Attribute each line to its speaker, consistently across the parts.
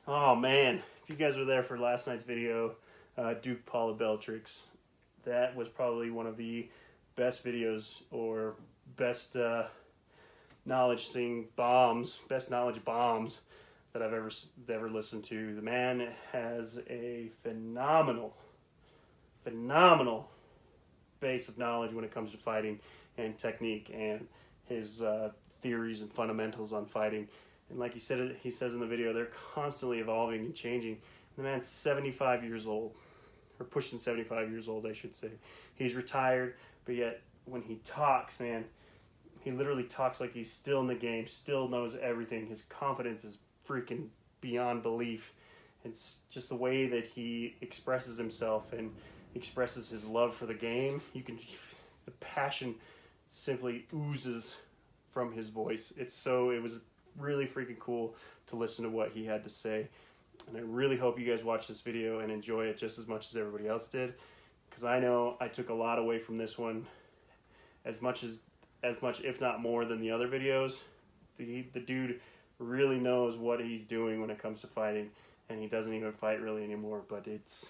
Speaker 1: Oh man, if you guys were there for last night's video, Paul of Bellatrix, that was probably one of the best videos or best knowledge sing bombs, best knowledge bombs that I've ever listened to. The man has a phenomenal base of knowledge when it comes to fighting and technique and his theories and fundamentals on fighting. And like he says in the video, they're constantly evolving and changing. The man's 75 years old, or pushing 75 years old, I should say. He's retired, but yet when he talks, man, he literally talks like he's still in the game, still knows everything. His confidence is freaking beyond belief. It's just the way that he expresses himself and expresses his love for the game. The passion simply oozes from his voice. It was really freaking cool to listen to what he had to say. And I really hope you guys watch this video and enjoy it just as much as everybody else did, because I know I took a lot away from this one, as much if not more than the other videos. The dude really knows what he's doing when it comes to fighting, and he doesn't even fight really anymore, but it's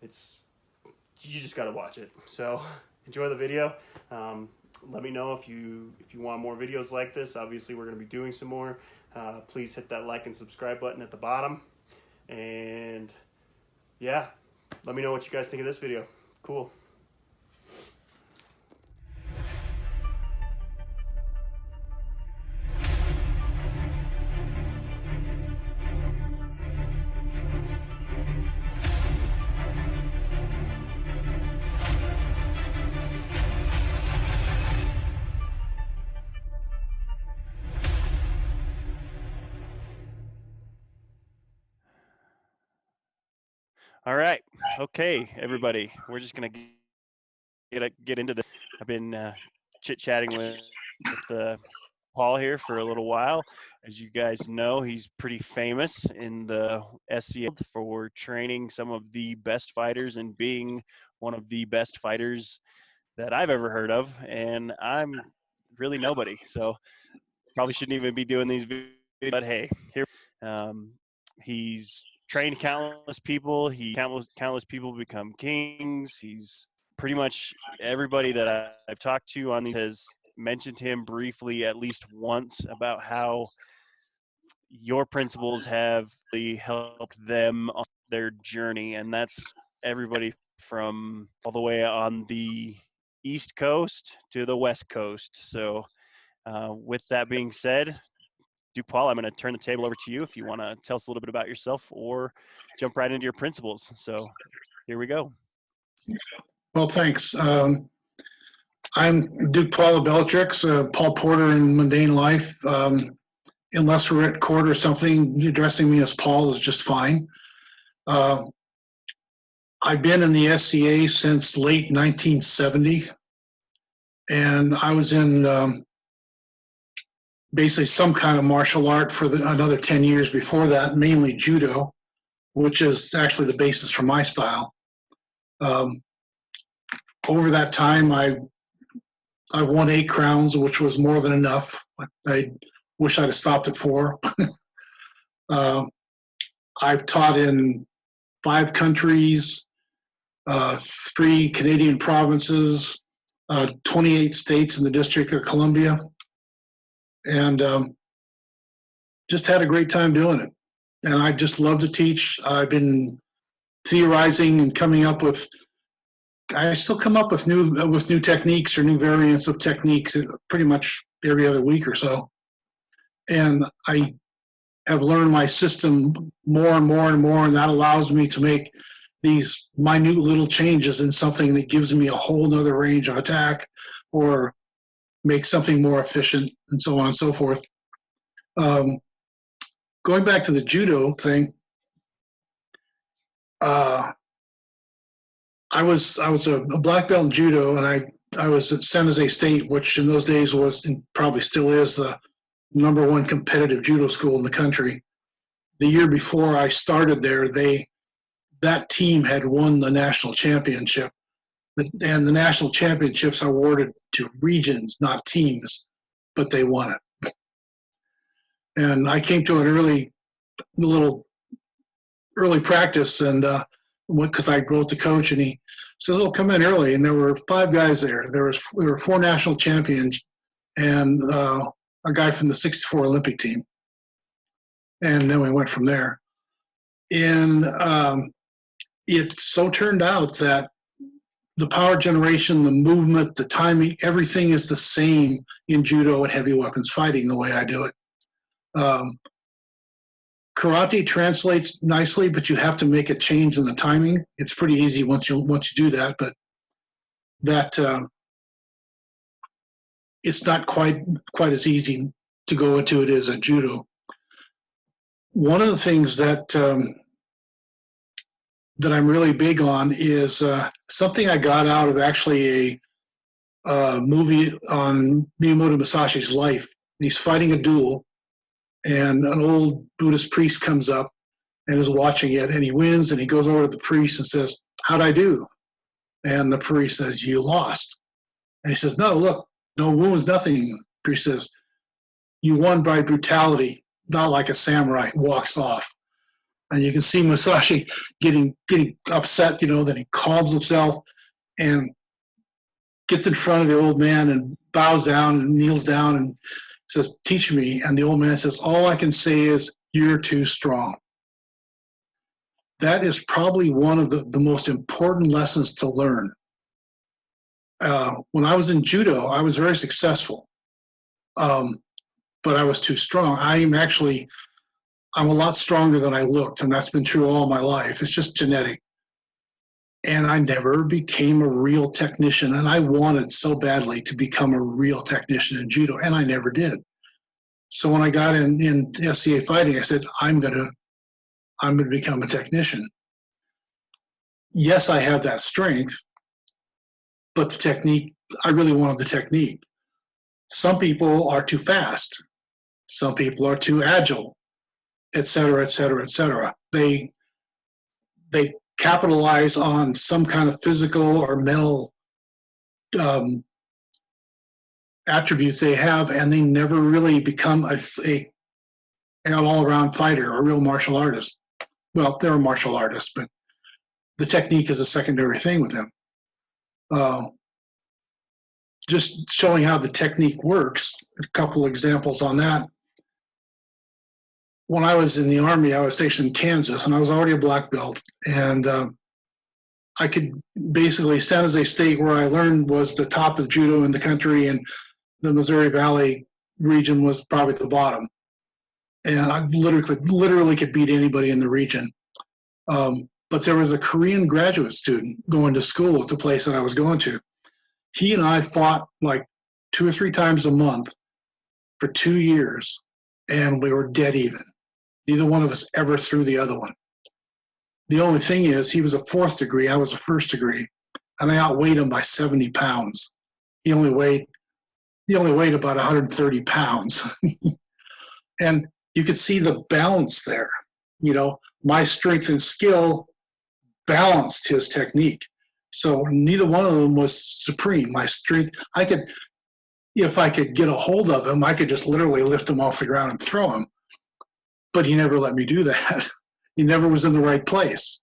Speaker 1: you just got to watch it. So enjoy the video. Let me know if you want more videos like this. Obviously, we're going to be doing some more. Please hit that like and subscribe button at the bottom. And yeah, let me know what you guys think of this video. Cool.
Speaker 2: All right. Okay, everybody. We're just going to get into this. I've been chit-chatting with Paul here for a little while. As you guys know, he's pretty famous in the SCA for training some of the best fighters and being one of the best fighters that I've ever heard of. And I'm really nobody, so probably shouldn't even be doing these videos. But hey, here he's trained countless people. Countless people become kings. He's pretty much everybody that I've talked to on these has mentioned him briefly at least once about how your principles have really helped them on their journey, and that's everybody from all the way on the East Coast to the West Coast. So with that being said, Paul, I'm going to turn the table over to you if you want to tell us a little bit about yourself or jump right into your principles. So here we go.
Speaker 3: Well, thanks. I'm Duke Paul of Bellatrix, Paul Porter in mundane life. Unless we're at court or something, addressing me as Paul is just fine. I've been in the SCA since late 1970, and I was in basically some kind of martial art for another 10 years before that, mainly judo, which is actually the basis for my style. Over that time, I won 8 crowns, which was more than enough. I wish I'd have stopped at 4. I've taught in 5 countries, 3 Canadian provinces, 28 states in the District of Columbia, and just had a great time doing it. And I just love to teach. I've been theorizing and coming up with, I still come up with new techniques or new variants of techniques pretty much every other week or so. And I have learned my system more and more and more, and that allows me to make these minute little changes in something that gives me a whole nother range of attack or make something more efficient and so on and so forth. Going back to the judo thing, I was a black belt in judo, and I was at San Jose State, which in those days was and probably still is the #1 competitive judo school in the country. The year before I started there, that team had won the national championship, and the national championships are awarded to regions, not teams, but they won it. And I came to an early little early practice, and because I wrote the coach, and he said, "Oh, come in early." And there were 5 guys there. There were 4 national champions and a guy from the '64 Olympic team, and then we went from there. And it so turned out that the power generation, the movement, the timing, everything is the same in judo and heavy weapons fighting the way I do it. Karate translates nicely, but you have to make a change in the timing. It's pretty easy once you do that, but that it's not quite as easy to go into it as a judo. One of the things that that I'm really big on is something I got out of actually a movie on Miyamoto Musashi's life. He's fighting a duel, and an old Buddhist priest comes up and is watching it, and he wins, and he goes over to the priest and says, "How'd I do?" And the priest says, "You lost." And he says, "No, look, no wounds, nothing." The priest says, "You won by brutality, not like a samurai." Walks off. And you can see Musashi getting upset, then he calms himself and gets in front of the old man and bows down and kneels down and says, "Teach me." And the old man says, "All I can say is, you're too strong." That is probably one of the most important lessons to learn. When I was in judo, I was very successful, but I was too strong. I'm a lot stronger than I looked, and that's been true all my life. It's just genetic. And I never became a real technician, and I wanted so badly to become a real technician in judo, and I never did. So when I got in SCA fighting, I said, I'm gonna become a technician. Yes, I have that strength, but the technique, I really wanted the technique. Some people are too fast. Some people are too agile, et cetera, et cetera, et cetera. They capitalize on some kind of physical or mental attributes they have, and they never really become an all-around fighter or a real martial artist. Well, they're a martial artist, but the technique is a secondary thing with them. Just showing how the technique works, a couple examples on that. When I was in the Army, I was stationed in Kansas, and I was already a black belt. And I could basically, San Jose State, where I learned, was the top of judo in the country, and the Missouri Valley region was probably at the bottom. And I literally could beat anybody in the region. But there was a Korean graduate student going to school at the place that I was going to. He and I fought like 2 or 3 times a month for 2 years, and we were dead even. Neither one of us ever threw the other one. The only thing is, he was a 4th degree, I was a 1st degree, and I outweighed him by 70 pounds. He only weighed about 130 pounds. And you could see the balance there. My strength and skill balanced his technique. So neither one of them was supreme. My strength, if I could get a hold of him, I could just literally lift him off the ground and throw him. But he never let me do that. He never was in the right place.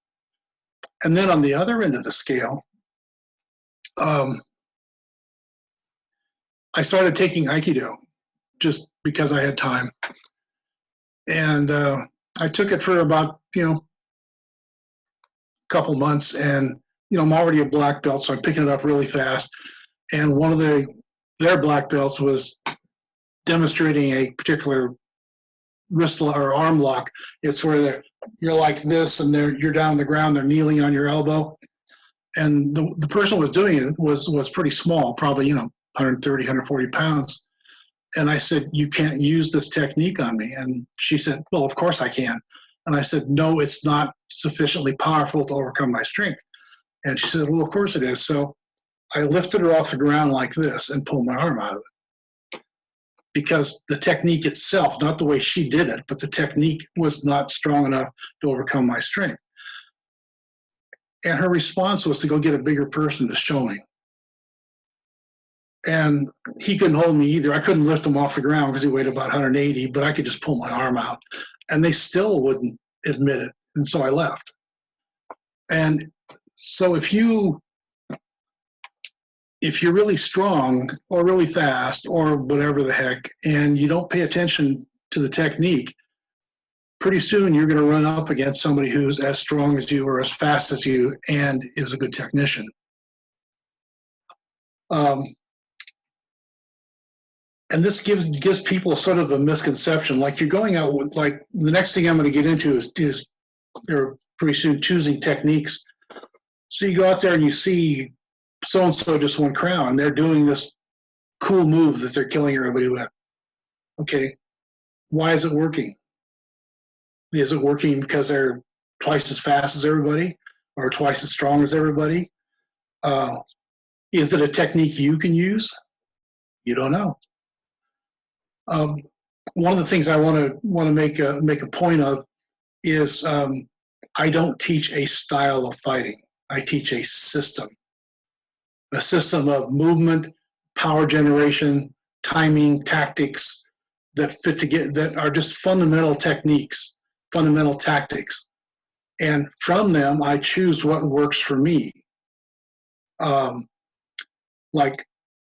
Speaker 3: And then on the other end of the scale, I started taking Aikido just because I had time. And I took it for about, a couple months, and I'm already a black belt, so I'm picking it up really fast. And one of their black belts was demonstrating a particular wrist or arm lock. It's where you're like this, and you're down on the ground, they're kneeling on your elbow. And the person who was doing it was pretty small, probably 130, 140 pounds. And I said, "You can't use this technique on me." And she said, "Well, of course I can." And I said, "No, it's not sufficiently powerful to overcome my strength." And she said, "Well, of course it is." So I lifted her off the ground like this and pulled my arm out of it. Because the technique itself, not the way she did it, but the technique was not strong enough to overcome my strength. And her response was to go get a bigger person to show me. And he couldn't hold me either. I couldn't lift him off the ground because he weighed about 180, but I could just pull my arm out. and they still wouldn't admit it. And so I left. And so if you're really strong or really fast or whatever the heck, and you don't pay attention to the technique, pretty soon you're going to run up against somebody who's as strong as you or as fast as you and is a good technician. And this gives people sort of a misconception. Like you're going out with, like, the next thing I'm going to get into is they're pretty soon choosing techniques. So you go out there and you see so-and-so just won crown, and they're doing this cool move that they're killing everybody with. Okay, why is it working? Is it working because they're twice as fast as everybody or twice as strong as everybody? Is it a technique you can use? You don't know. One of the things I want to make a point of is I don't teach a style of fighting. I teach a system of movement, power generation, timing, tactics that fit together, that are just fundamental techniques, fundamental tactics. And from them, I choose what works for me. Like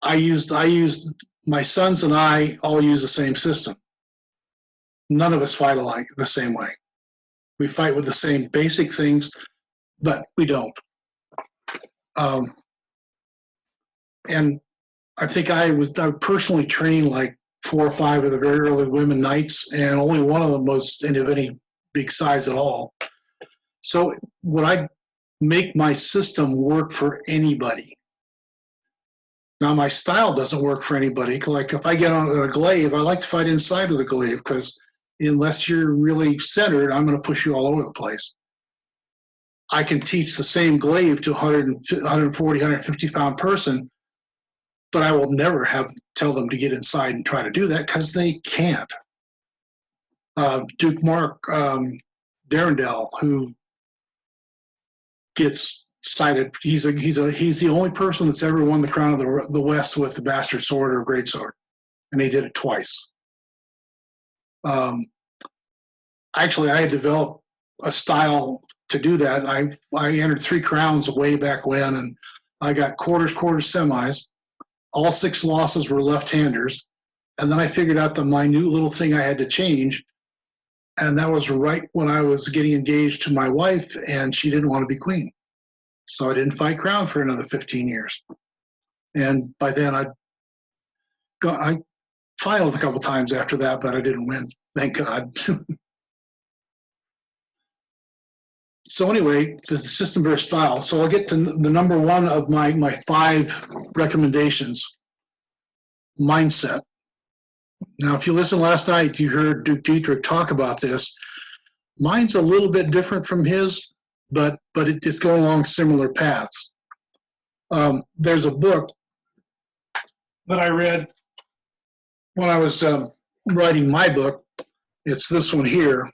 Speaker 3: I used my sons and I all use the same system. None of us fight alike the same way. We fight with the same basic things, but we don't. And I think I personally trained like 4 or 5 of the very early women knights, and only one of them was of any big size at all. So would I make my system work for anybody? Now, my style doesn't work for anybody. Like if I get on a glaive, I like to fight inside of the glaive because unless you're really centered, I'm going to push you all over the place. I can teach the same glaive to a 140, 150-pound person, but I will never tell them to get inside and try to do that because they can't. Duke Mark Darendell, who gets cited, he's the only person that's ever won the crown of the West with the bastard sword or great sword, and he did it twice. Actually, I had developed a style to do that. I entered 3 crowns way back when, and I got quarters, semis. All 6 losses were left-handers, and then I figured out the minute little thing I had to change, and that was right when I was getting engaged to my wife, and she didn't want to be queen. So I didn't fight crown for another 15 years. And by then I filed a couple times after that, but I didn't win, thank God. So anyway, the system versus style. So I'll get to the number 1 of my 5 recommendations, mindset. Now, if you listened last night, you heard Duke Dietrich talk about this. Mine's a little bit different from his, but it's going along similar paths. There's a book that I read when I was writing my book. It's this one here.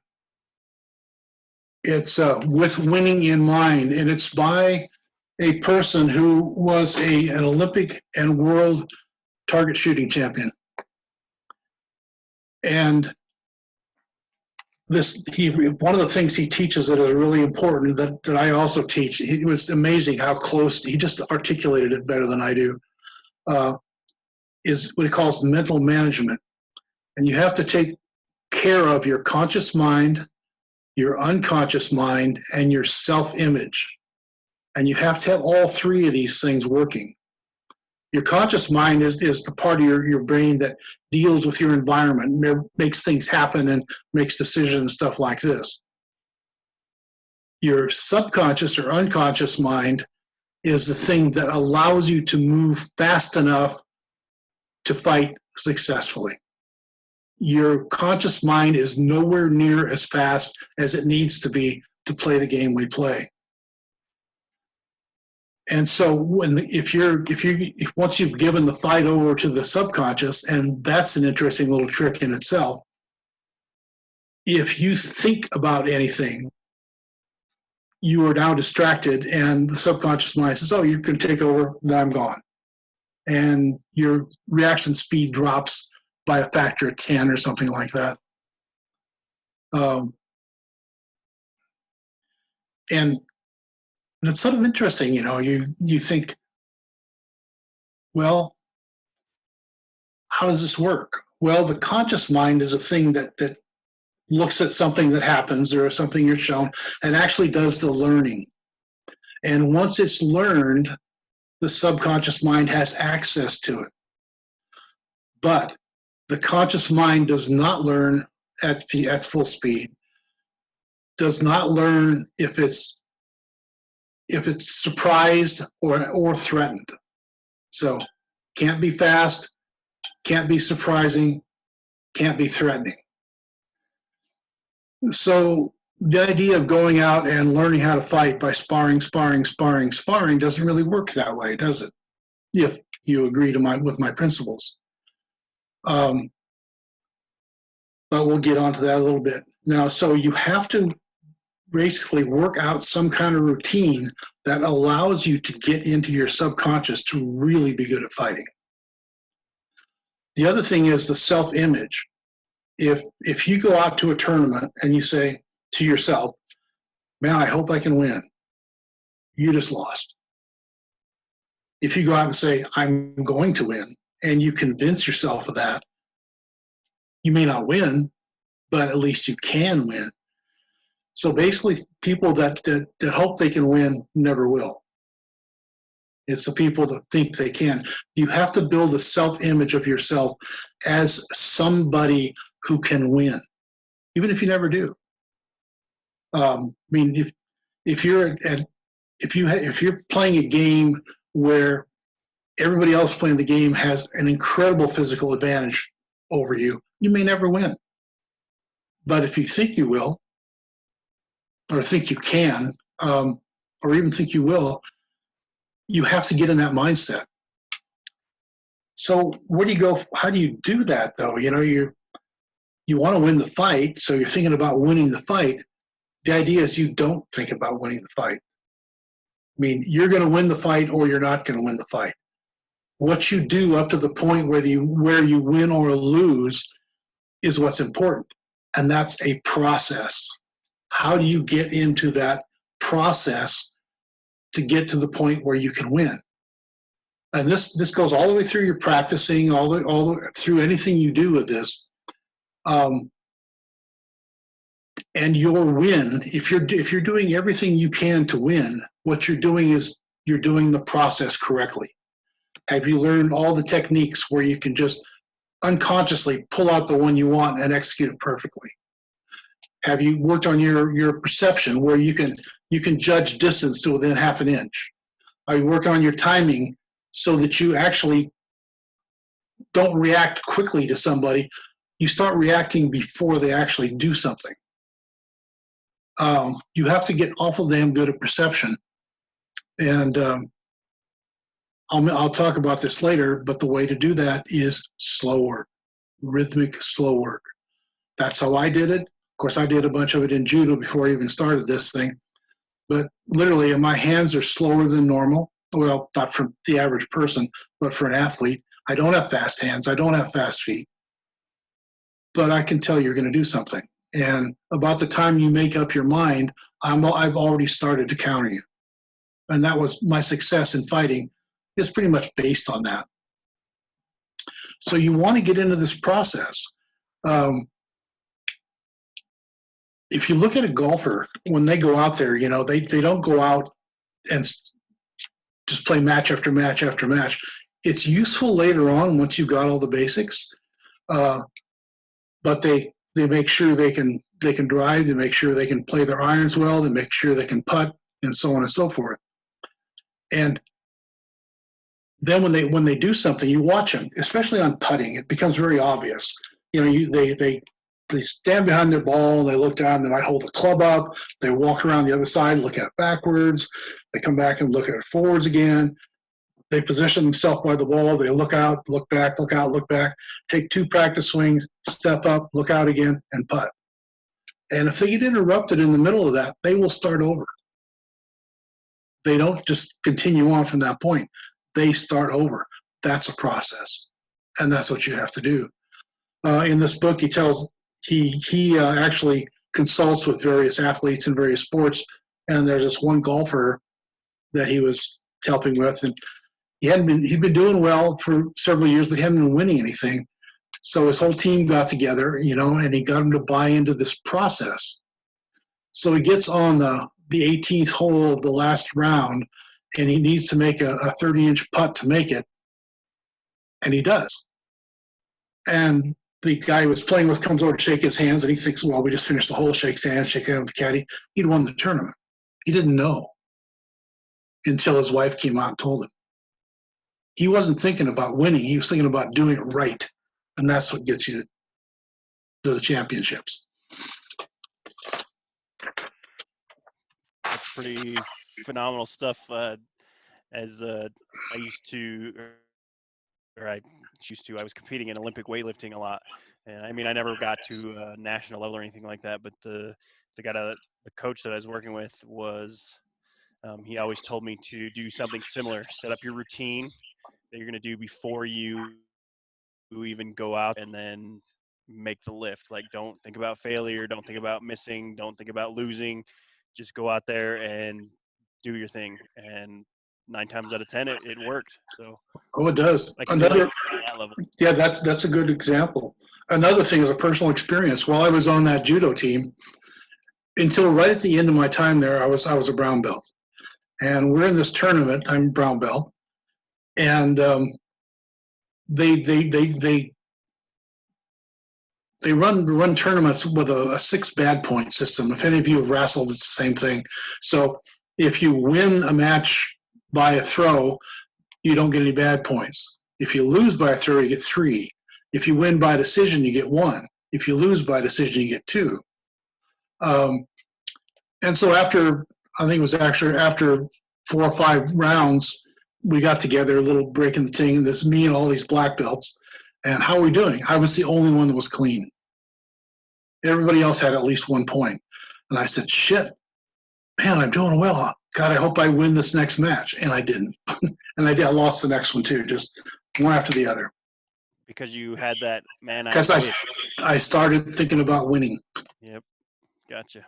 Speaker 3: It's With Winning in Mind, and it's by a person who was an Olympic and world target shooting champion. And one of the things he teaches that is really important that I also teach, it was amazing how close, he just articulated it better than I do, is what he calls mental management. And you have to take care of your conscious mind, your unconscious mind, and your self-image. And you have to have all 3 of these things working. Your conscious mind is the part of your brain that deals with your environment, makes things happen and makes decisions and stuff like this. Your subconscious or unconscious mind is the thing that allows you to move fast enough to fight successfully. Your conscious mind is nowhere near as fast as it needs to be to play the game we play. And so once you've given the fight over to the subconscious, and that's an interesting little trick in itself, if you think about anything, you are now distracted, and the subconscious mind says, oh, you can take over, now I'm gone. And your reaction speed drops by a factor of 10 or something like that. And it's sort of interesting, you think, well, how does this work? Well, the conscious mind is a thing that looks at something that happens or something you're shown and actually does the learning. And once it's learned, the subconscious mind has access to it. But the conscious mind does not learn at full speed, does not learn if it's surprised or threatened. So can't be fast, can't be surprising, can't be threatening. So the idea of going out and learning how to fight by sparring doesn't really work that way, does it? If you agree with my principles. But we'll get onto that a little bit. Now, so you have to basically work out some kind of routine that allows you to get into your subconscious to really be good at fighting. The other thing is the self-image. If you go out to a tournament and you say to yourself, man, I hope I can win, you just lost. If you go out and say, I'm going to win, and you convince yourself of that, you may not win, but at least you can win. So basically, people that hope they can win never will. It's the people that think they can. You have to build a self-image of yourself as somebody who can win, even if you never do. I mean, if you're playing a game where everybody else playing the game has an incredible physical advantage over you, you may never win. But if you think you will, or think you can, or even think you will, you have to get in that mindset. So where do you go? How do you do that, though? You want to win the fight, so you're thinking about winning the fight. The idea is you don't think about winning the fight. I mean, you're going to win the fight or you're not going to win the fight. What you do up to the point where you win or lose is what's important, and that's a process. How do you get into that process to get to the point where you can win? And this goes all the way through your practicing, all the way through anything you do with this. And your win, if you're doing everything you can to win, what you're doing is you're doing the process correctly. Have you learned all the techniques where you can just unconsciously pull out the one you want and execute it perfectly? Have you worked on your perception where you can judge distance to within half an inch? Are you working on your timing so that you actually don't react quickly to somebody? You start reacting before they actually do something. You have to get awful damn good at perception. And I'll talk about this later, but the way to do that is slow work, rhythmic, slow work. That's how I did it. Of course, I did a bunch of it in judo before I even started this thing. But literally, my hands are slower than normal. Well, not for the average person, but for an athlete. I don't have fast hands. I don't have fast feet. But I can tell you're going to do something. And about the time you make up your mind, I've already started to counter you. And that was my success in fighting is pretty much based on that. So you want to get into this process. If you look at a golfer, when they go out there, they don't go out and just play match after match after match. It's useful later on once you've got all the basics, but they make sure they can drive, they make sure they can play their irons well, they make sure they can putt, and so on and so forth. And then when they do something, you watch them, especially on putting. It becomes very obvious. They stand behind their ball, they look down, they might hold the club up, they walk around the other side, look at it backwards, they come back and look at it forwards again. They position themselves by the ball, they look out, look back, look out, look back, take 2 practice swings, step up, look out again, and putt. And if they get interrupted in the middle of that, they will start over. They don't just continue on from that point. They start over. That's a process, and that's what you have to do. In this book, he actually consults with various athletes in various sports. And there's this one golfer that he was helping with, and he'd been doing well for several years, but he hadn't been winning anything. So his whole team got together, and he got him to buy into this process. So he gets on the 18th hole of the last round, and he needs to make a 30-inch putt to make it, and he does. And the guy he was playing with comes over to shake his hands, and he thinks, well, we just finished the hole, shakes hands with the caddy. He'd won the tournament. He didn't know until his wife came out and told him. He wasn't thinking about winning. He was thinking about doing it right, and that's what gets you to the championships.
Speaker 2: That's pretty phenomenal stuff. As I was competing in Olympic weightlifting a lot, and I mean, I never got to national level or anything like that. But the coach that I was working with was, he always told me to do something similar. Set up your routine that you're going to do before you even go out, and then make the lift. Like, don't think about failure. Don't think about missing. Don't think about losing. Just go out there and do your thing. And 9 times out of 10, it worked. So,
Speaker 3: it does. Yeah, that's a good example. Another thing is a personal experience. While I was on that judo team, until right at the end of my time there, I was a brown belt, and we're in this tournament. I'm brown belt, and they run tournaments with a 6 bad point system. If any of you have wrestled, it's the same thing. So if you win a match by a throw, you don't get any bad points. If you lose by a throw, you get 3. If you win by decision, you get 1. If you lose by decision, you get 2. And so after 4 or 5 rounds, we got together, a little break in the thing, this me and all these black belts. And how are we doing? I was the only one that was clean. Everybody else had at least 1 point. And I said, shit, man, I'm doing well. God, I hope I win this next match. And I didn't. And I lost the next one too, just one after the other.
Speaker 2: Because you had that, man.
Speaker 3: Because I started thinking about winning.
Speaker 2: Yep. Gotcha.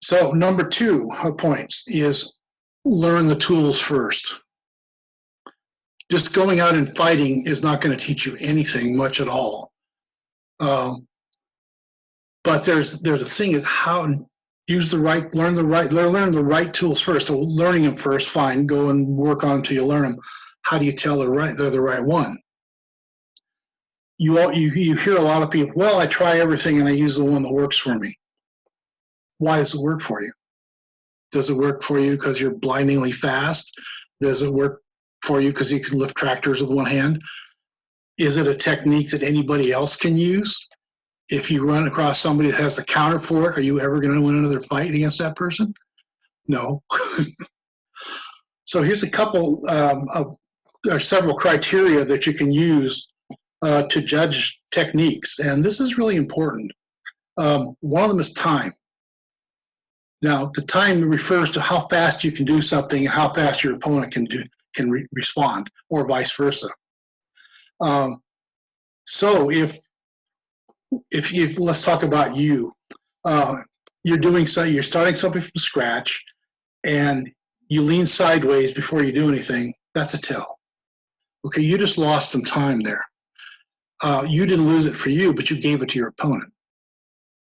Speaker 3: So number 2 points is learn the tools first. Just going out and fighting is not going to teach you anything much at all. But there's a thing is how learn the right tools first. So learning them first, fine. Go and work on them until you learn them. How do you tell they're the right one? You hear a lot of people, well, I try everything and I use the one that works for me. Why does it work for you? Does it work for you because you're blindingly fast? Does it work for you because you can lift tractors with one hand? Is it a technique that anybody else can use? If you run across somebody that has the counter for it, are you ever going to win another fight against that person? No. So here's a couple there are several criteria that you can use to judge techniques, and this is really important. One of them is time. Now, the time refers to how fast you can do something and how fast your opponent can respond, or vice versa. So if let's talk about you. You're starting something from scratch, and you lean sideways before you do anything. That's a tell. Okay, you just lost some time there. You didn't lose it for you, but you gave it to your opponent.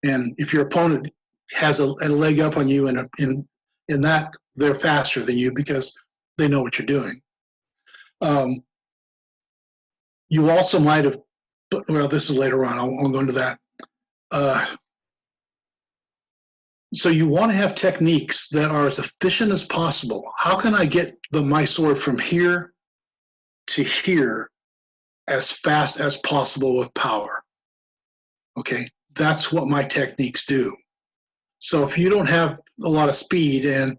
Speaker 3: And if your opponent has a leg up on you, in that they're faster than you because they know what you're doing. You also might have, well, this is later on. I'll go into that. So you want to have techniques that are as efficient as possible. How can I get my sword from here to here as fast as possible with power? Okay, that's what my techniques do. So if you don't have a lot of speed, and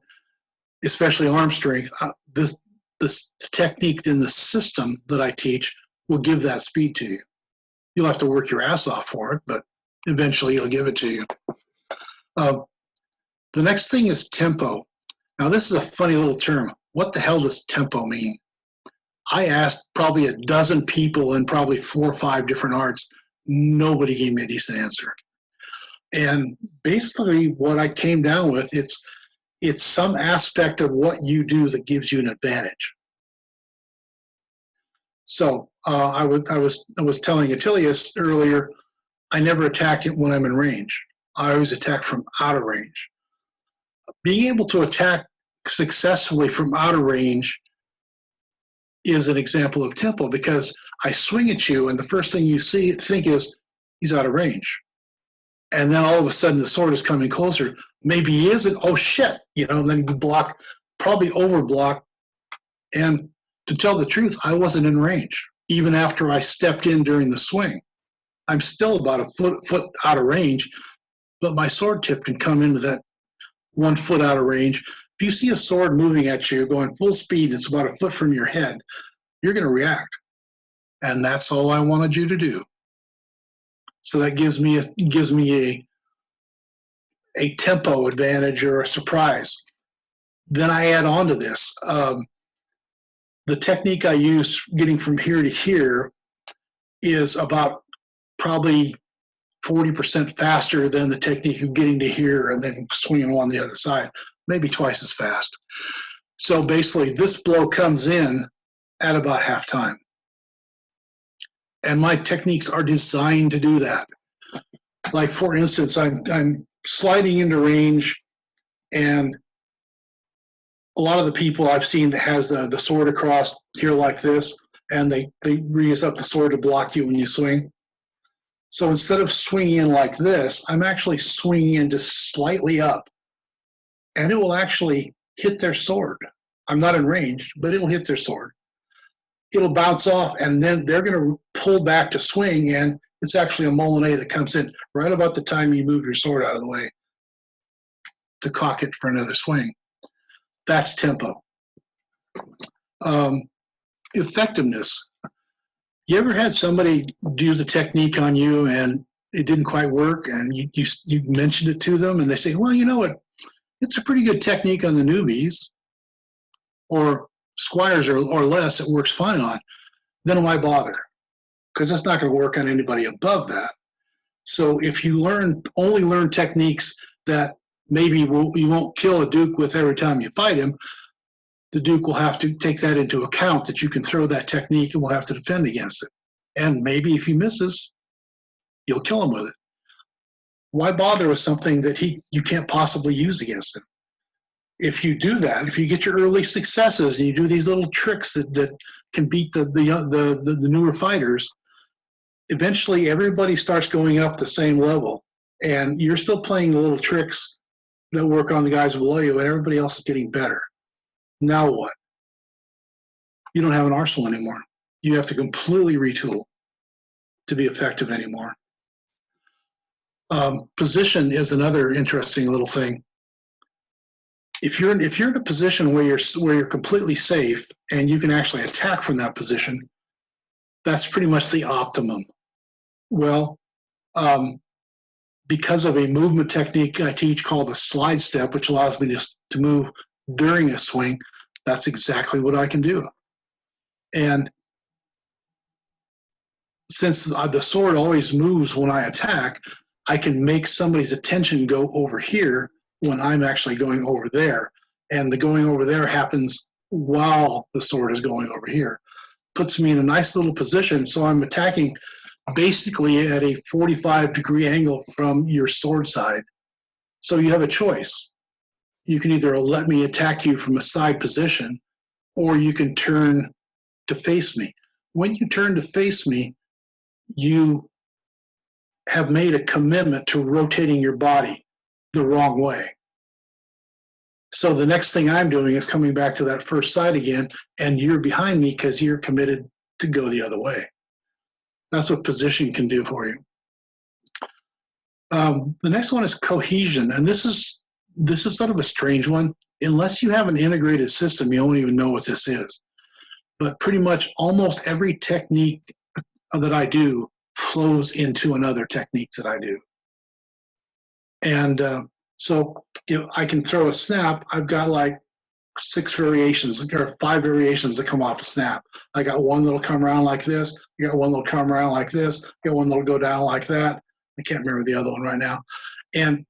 Speaker 3: especially arm strength, this technique in the system that I teach will give that speed to you. You'll have to work your ass off for it, but eventually it'll give it to you. The next thing is tempo. Now this is a funny little term. What the hell does tempo mean? I asked probably a dozen people in probably 4 or 5 different arts, Nobody gave me a decent answer. And basically what I came down with, it's some aspect of what you do that gives you an advantage. So I was telling Attilius earlier, I never attack it when I'm in range. I always attack from out of range. Being able to attack successfully from out of range is an example of tempo, because I swing at you and the first thing you think is, he's out of range. And then all of a sudden the sword is coming closer. Maybe he isn't. Oh shit, and then you block, probably overblock. And to tell the truth, I wasn't in range. Even after I stepped in during the swing, I'm still about a foot out of range, but my sword tip can come into that 1 foot out of range. If you see a sword moving at you going full speed, it's about a foot from your head, you're going to react. And that's all I wanted you to do. So that gives me a tempo advantage or a surprise. Then I add on to this. The technique I use getting from here to here is about probably 40% faster than the technique of getting to here and then swinging on the other side, maybe twice as fast. So basically, this blow comes in at about half time. And my techniques are designed to do that. Like, for instance, I'm sliding into range, and a lot of the people I've seen that has the sword across here like this, and they raise up the sword to block you when you swing. So instead of swinging in like this, I'm actually swinging in just slightly up, and it will actually hit their sword. I'm not in range, but it'll hit their sword. It'll bounce off, and then they're going to pull back to swing, and it's actually a molinet that comes in right about the time you move your sword out of the way to cock it for another swing. That's tempo. Effectiveness. You ever had somebody use a technique on you and it didn't quite work, and you mentioned it to them and they say, well, you know what, it's a pretty good technique on the newbies or squires or less, it works fine on. Then why bother? Because that's not going to work on anybody above that. So if you only learn techniques that maybe you won't kill a Duke with every time you fight him, the Duke will have to take that into account, that you can throw that technique and will have to defend against it. And maybe if he misses, you'll kill him with it. Why bother with something that you can't possibly use against him? If you do that, if you get your early successes and you do these little tricks that can beat the newer fighters, eventually everybody starts going up the same level. And you're still playing the little tricks that work on the guys below you, and everybody else is getting better. Now what? You don't have an arsenal anymore. You have to completely retool to be effective anymore. Position is another interesting little thing. If you're in a position where you're completely safe and you can actually attack from that position, that's pretty much the optimum. Well, because of a movement technique I teach called the slide step, which allows me to move during a swing, that's exactly what I can do. And since the sword always moves when I attack, I can make somebody's attention go over here when I'm actually going over there. And the going over there happens while the sword is going over here. Puts me in a nice little position, so I'm attacking basically at a 45-degree angle from your sword side. So you have a choice. You can either let me attack you from a side position, or you can turn to face me. When you turn to face me, you have made a commitment to rotating your body the wrong way. So the next thing I'm doing is coming back to that first side again, and you're behind me because you're committed to go the other way. That's what position can do for you. The next one is cohesion, and this is sort of a strange one. Unless you have an integrated system, you won't even know what this is. But pretty much almost every technique that I do flows into another technique that I do. And so I can throw a snap. I've got like 6 variations or 5 variations that come off a snap. I got one that'll come around like this. You got one that'll come around like this. You got one that'll go down like that. I can't remember the other one right now. And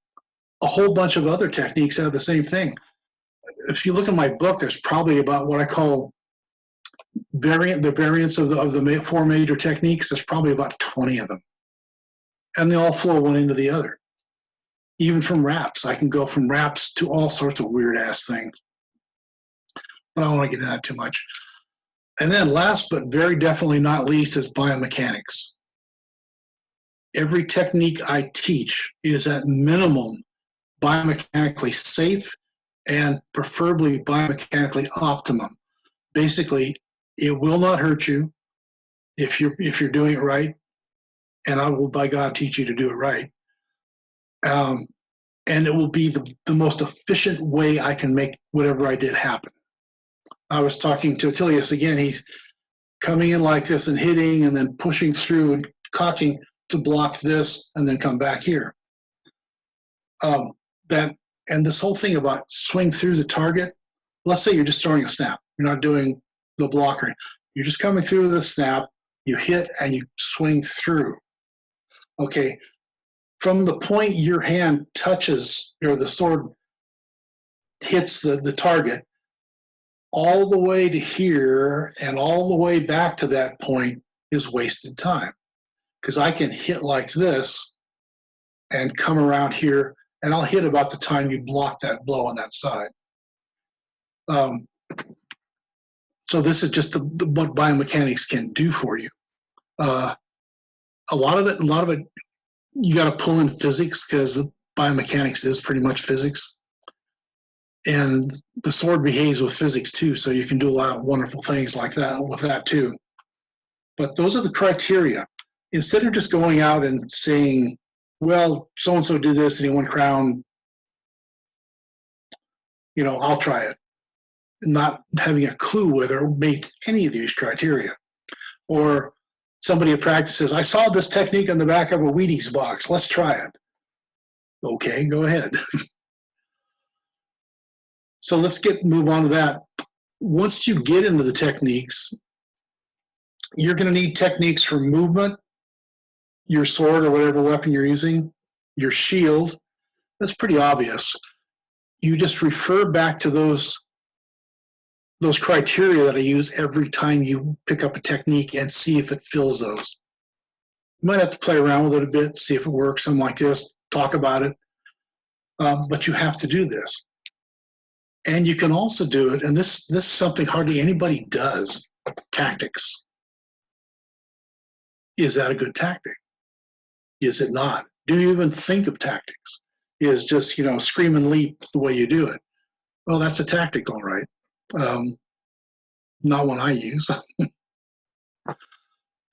Speaker 3: a whole bunch of other techniques have the same thing. If you look at my book, there's probably about what I call the variants of the 4 major techniques. There's probably about 20 of them. And they all flow one into the other. Even from raps, I can go from raps to all sorts of weird ass things. But I don't want to get into that too much. And then last but very definitely not least is biomechanics. Every technique I teach is at minimum biomechanically safe and preferably biomechanically optimum. Basically, it will not hurt you if you're doing it right, and I will, by God, teach you to do it right. And it will be the most efficient way I can make whatever I did happen. I was talking to Attilius again. He's coming in like this and hitting and then pushing through and cocking to block this and then come back here. And this whole thing about swing through the target, let's say you're just throwing a snap. You're not doing the blocker. You're just coming through the snap, you hit and you swing through. Okay, from the point your hand touches, or the sword hits the target, all the way to here and all the way back to that point is wasted time. Because I can hit like this and come around here, and I'll hit about the time you block that blow on that side. So this is just what biomechanics can do for you. A lot of it, you got to pull in physics, because the biomechanics is pretty much physics. And the sword behaves with physics too, so you can do a lot of wonderful things like that with that too. But those are the criteria. Instead of just going out and saying, well, so-and-so did this and he won crown, I'll try it. Not having a clue whether it meets any of these criteria. Or somebody at practice says, I saw this technique on the back of a Wheaties box. Let's try it. Okay, go ahead. So let's move on to that. Once you get into the techniques, you're going to need techniques for movement, your sword or whatever weapon you're using, your shield. That's pretty obvious. You just refer back to those criteria that I use every time you pick up a technique and see if it fills those. You might have to play around with it a bit, see if it works, something like this, talk about it. But you have to do this. And you can also do it, and this is something hardly anybody does, tactics. Is that a good tactic? Is it not? Do you even think of tactics? Is just, scream and leap the way you do it? Well, that's a tactic, all right. Not one I use.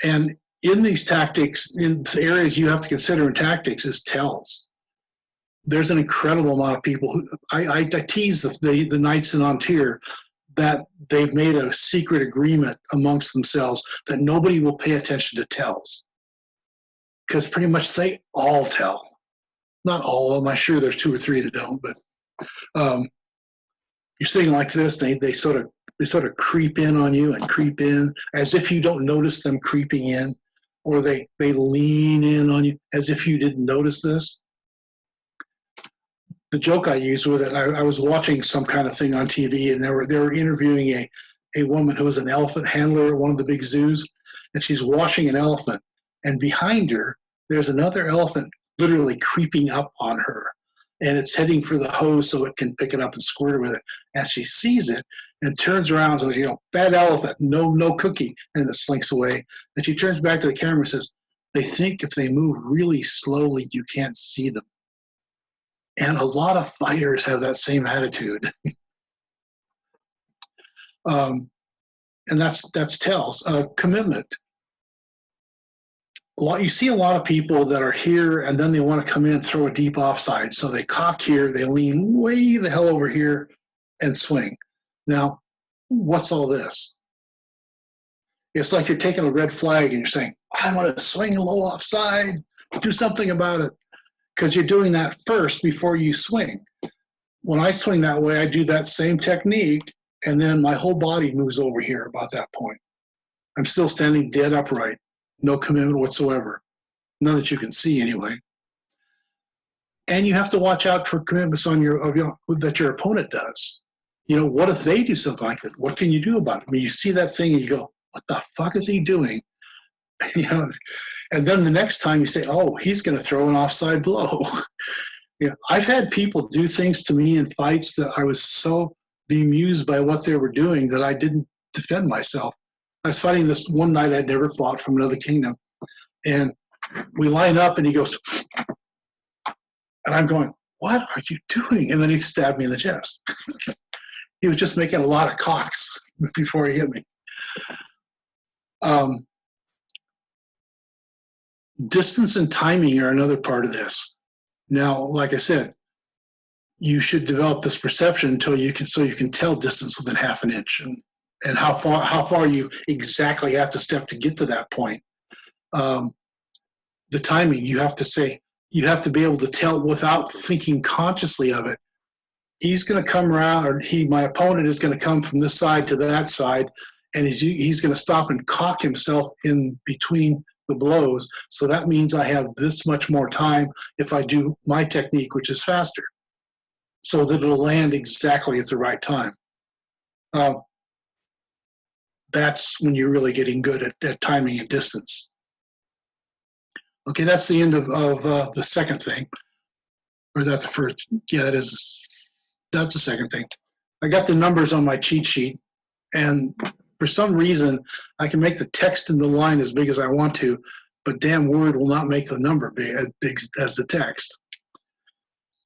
Speaker 3: And in these tactics, in the areas you have to consider in tactics is tells. There's an incredible amount of people who I tease the knights in Ontir that they've made a secret agreement amongst themselves that nobody will pay attention to tells, because pretty much they all tell. Not all of them. I'm sure there's 2 or 3 that don't, but you're sitting like this. They sort of creep in on you and creep in as if you don't notice them creeping in, or they lean in on you as if you didn't notice this. The joke I used with it, I was watching some kind of thing on TV, and they were interviewing a woman who was an elephant handler at one of the big zoos, and she's washing an elephant, and behind her there's another elephant literally creeping up on her, and it's heading for the hose so it can pick it up and squirt it with it. And she sees it and turns around and says, bad elephant, no cookie, and it slinks away. And she turns back to the camera and says, they think if they move really slowly, you can't see them. And a lot of fighters have that same attitude. And that's tells. Commitment. You see a lot of people that are here and then they want to come in and throw a deep offside. So they cock here, they lean way the hell over here and swing. Now, what's all this? It's like you're taking a red flag and you're saying, I want to swing a low offside, do something about it. Because you're doing that first before you swing. when I swing that way, I do that same technique, and then my whole body moves over here about that point. I'm still standing dead upright, no commitment whatsoever. None that you can see anyway. And you have to watch out for commitments on that your opponent does. You know, what if they do something like that? What can you do about it? I mean, you see that thing and you go, what the fuck is he doing? You know, and then the next time you say, oh, he's going to throw an offside blow. Yeah, I've had people do things to me in fights that I was so bemused by what they were doing that I didn't defend myself. I was fighting this one night I'd never fought from another kingdom, and we line up and he goes, and I'm going, what are you doing? And then he stabbed me in the chest. He was just making a lot of cocks before he hit me. Distance and timing are another part of this. Now, like I said, you should develop this perception so you can tell distance within half an inch and how far you exactly have to step to get to that point. The timing, you have to be able to tell without thinking consciously of it. He's going to come around, or my opponent is going to come from this side to that side, and he's going to stop and cock himself in between the blows. So that means I have this much more time if I do my technique, which is faster, so that it'll land exactly at the right time. That's when you're really getting good at timing and distance. Okay, that's the end of the second thing. Or that's the first. Yeah, that's the second thing. I got the numbers on my cheat sheet, and for some reason, I can make the text in the line as big as I want to, but damn Word will not make the number as big as the text.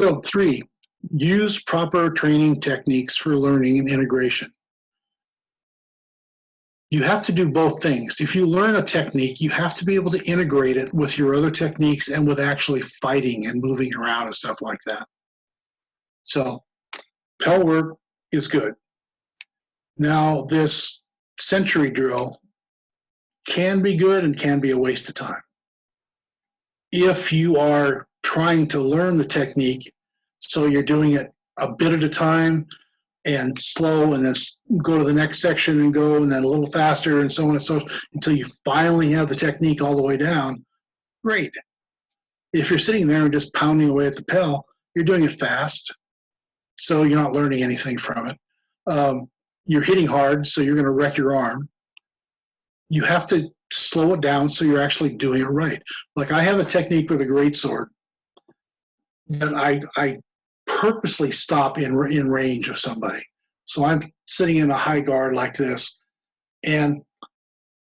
Speaker 3: So 3, use proper training techniques for learning and integration. You have to do both things. If you learn a technique, you have to be able to integrate it with your other techniques and with actually fighting and moving around and stuff like that. So, Pell work is good. Now, this century drill can be good and can be a waste of time. If you are trying to learn the technique, so you're doing it a bit at a time and slow, and then go to the next section and go, and then a little faster, and so on and so on, until you finally have the technique all the way down, great. If you're sitting there and just pounding away at the Pell, you're doing it fast, so you're not learning anything from it. You're hitting hard, so you're going to wreck your arm. You have to slow it down so you're actually doing it right. Like I have a technique with a greatsword that I purposely stop in range of somebody. So I'm sitting in a high guard like this, and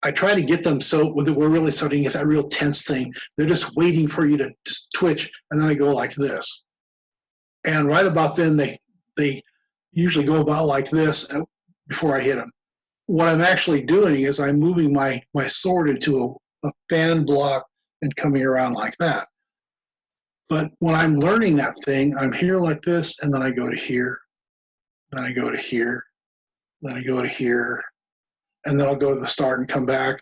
Speaker 3: I try to get them so we're really starting to get that real tense thing. They're just waiting for you to just twitch, and then I go like this. And right about then, they usually go about like this before I hit them. What I'm actually doing is I'm moving my sword into a fan block and coming around like that. But when I'm learning that thing, I'm here like this, and then I go to here, then I go to here, then I go to here, and then I'll go to the start and come back.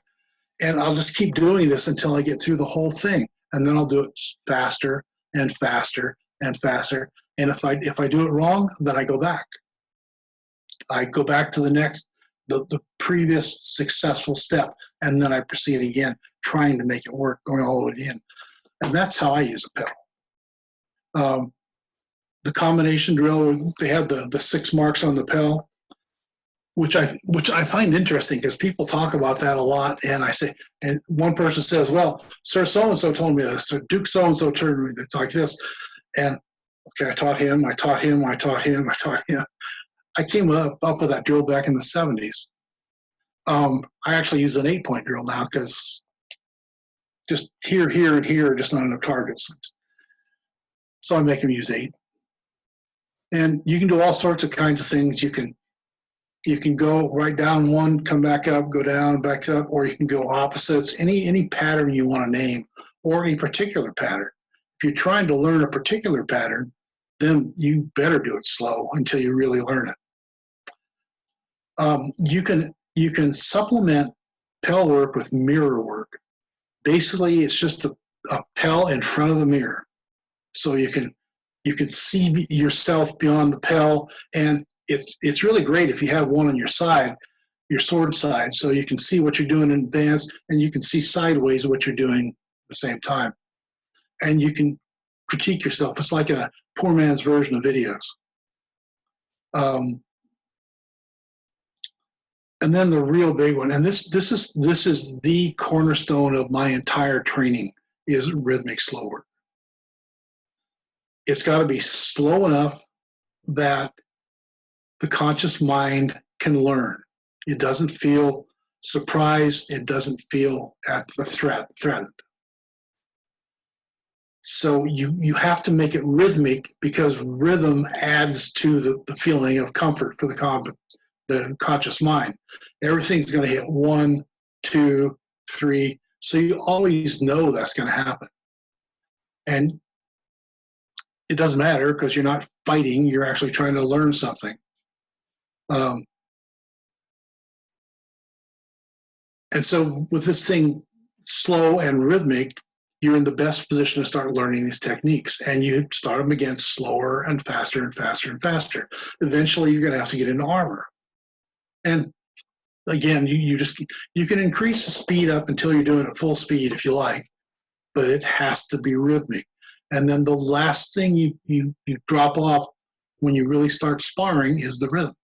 Speaker 3: And I'll just keep doing this until I get through the whole thing. And then I'll do it faster and faster and faster. And if I do it wrong, then I go back. I go back to the previous successful step, and then I proceed again, trying to make it work, going all the way to the end. And that's how I use a Pell. The combination drill, they have the 6 marks on the Pell, which I find interesting because people talk about that a lot. And I say, and one person says, well, Sir so-and-so told me this, or Duke so-and-so told me it's like this. And okay, I taught him. I came up with that drill back in the 70s. I actually use an 8-point drill now because just here, and here are just not enough targets. So I make them use 8. And you can do all sorts of kinds of things. You can go right down one, come back up, go down, back up, or you can go opposites, any pattern you want to name, or a particular pattern. If you're trying to learn a particular pattern, then you better do it slow until you really learn it. You can supplement Pell work with mirror work. Basically, it's just a Pell in front of a mirror. So you can You can see yourself beyond the Pell, and it's really great if you have one on your side, your sword side, so you can see what you're doing in advance, and you can see sideways what you're doing at the same time. And you can critique yourself. It's like a poor man's version of videos. And then the real big one, and this is the cornerstone of my entire training, is rhythmic slow work. It's got to be slow enough that the conscious mind can learn. It doesn't feel surprised. It doesn't feel at the threatened. So you have to make it rhythmic, because rhythm adds to the feeling of comfort for the conscious mind. Everything's going to hit 1, 2, 3. So you always know that's going to happen. And it doesn't matter, because you're not fighting, you're actually trying to learn something. And so with this thing slow and rhythmic, you're in the best position to start learning these techniques, and you start them again slower and faster and faster and faster. Eventually, you're going to have to get into armor. And again, you can increase the speed up until you're doing it full speed if you like, but it has to be rhythmic. And then the last thing you drop off when you really start sparring is the rhythm.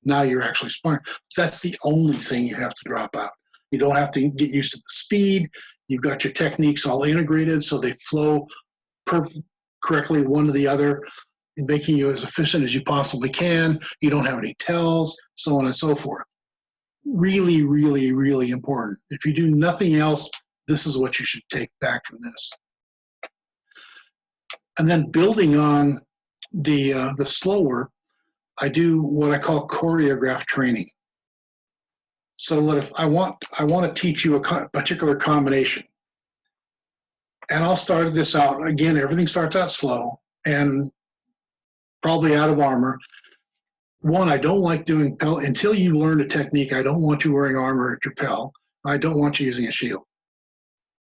Speaker 3: Now you're actually sparring. That's the only thing you have to drop out. You don't have to get used to the speed. You've got your techniques all integrated so they flow correctly one to the other, making you as efficient as you possibly can. You don't have any tells, so on and so forth. Really, really, really important. If you do nothing else, this is what you should take back from this. And then building on the slower, I do what I call choreographed training. So that if I want to teach you a particular combination, and I'll start this out, again, everything starts out slow and probably out of armor. One, I don't like doing Pell. Until you learn a technique, I don't want you wearing armor at your Pell. I don't want you using a shield,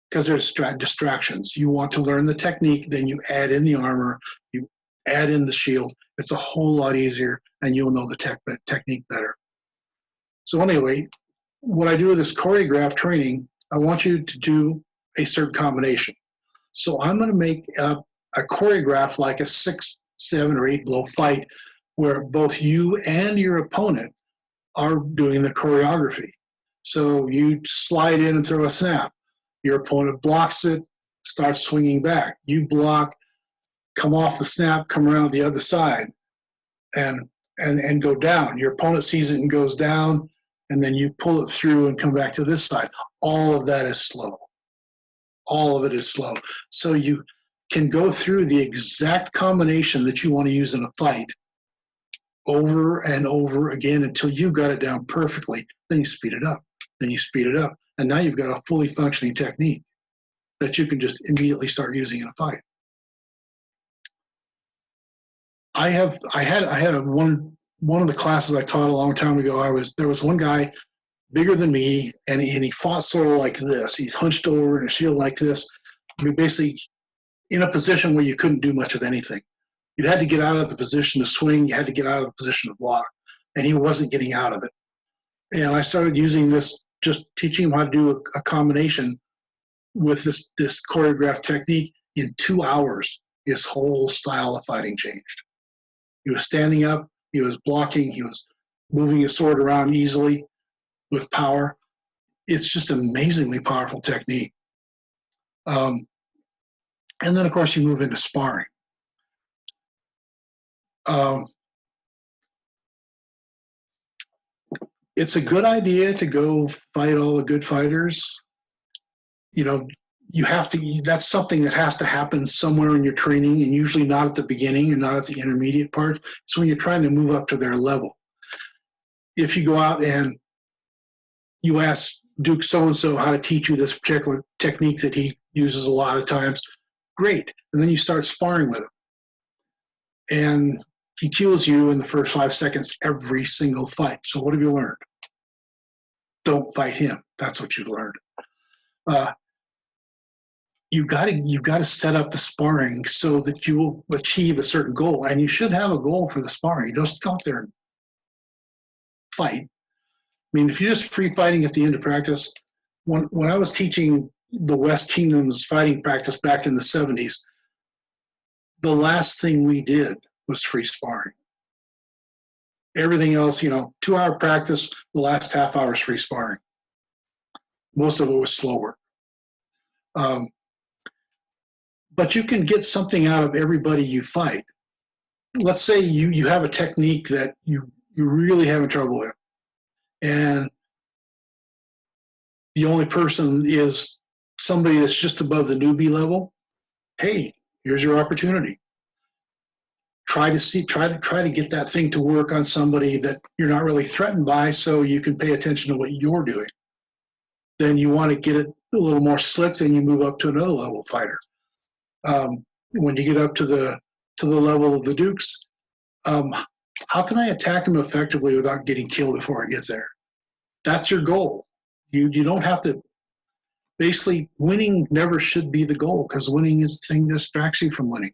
Speaker 3: because there's distractions. You want to learn the technique, then you add in the armor, you add in the shield. It's a whole lot easier, and you'll know the technique better. So anyway, what I do with this choreographed training, I want you to do a certain combination. So I'm going to make a choreograph like a 6, 7, or 8 blow fight, where both you and your opponent are doing the choreography. So you slide in and throw a snap. Your opponent blocks it, starts swinging back. You block, come off the snap, come around the other side, and go down. Your opponent sees it and goes down, and then you pull it through and come back to this side. All of that is slow. All of it is slow. So you can go through the exact combination that you want to use in a fight over and over again until you've got it down perfectly. Then you speed it up. Then you speed it up. And now you've got a fully functioning technique that you can just immediately start using in a fight. I had one of the classes I taught a long time ago. There was one guy bigger than me, and he fought sort of like this. He's hunched over in a shield like this. I mean, basically in a position where you couldn't do much of anything. You had to get out of the position to swing. You had to get out of the position to block, and he wasn't getting out of it. And I started using this, just teaching him how to do a combination with this choreographed technique. In 2 hours, his whole style of fighting changed. He was standing up, he was blocking, he was moving his sword around easily with power. It's just an amazingly powerful technique. And then, of course, you move into sparring. It's a good idea to go fight all the good fighters. You know, you have to, that's something that has to happen somewhere in your training, and usually not at the beginning and not at the intermediate part. It's when you're trying to move up to their level. If you go out and you ask Duke so-and-so how to teach you this particular technique that he uses a lot of times, great. And then you start sparring with him. And he kills you in the first 5 seconds every single fight. So what have you learned? Don't fight him. That's what you learned. you've got to set up the sparring so that you will achieve a certain goal. And you should have a goal for the sparring. You don't just go out there and fight. I mean, if you're just free fighting at the end of practice, when I was teaching the West Kingdom's fighting practice back in the 70s, the last thing we did was free sparring. Everything else, 2-hour practice, the last half hour is free sparring. Most of it was slow work. But you can get something out of everybody you fight. Let's say you have a technique that you're really having trouble with, and the only person is somebody that's just above the newbie level. Hey, here's your opportunity. Try to get that thing to work on somebody that you're not really threatened by, so you can pay attention to what you're doing. Then you want to get it a little more slick, then you move up to another level fighter. When you get up to the level of the Dukes, how can I attack him effectively without getting killed before I get there? That's your goal. You don't have to. Basically, winning never should be the goal, because winning is the thing that distracts you from winning.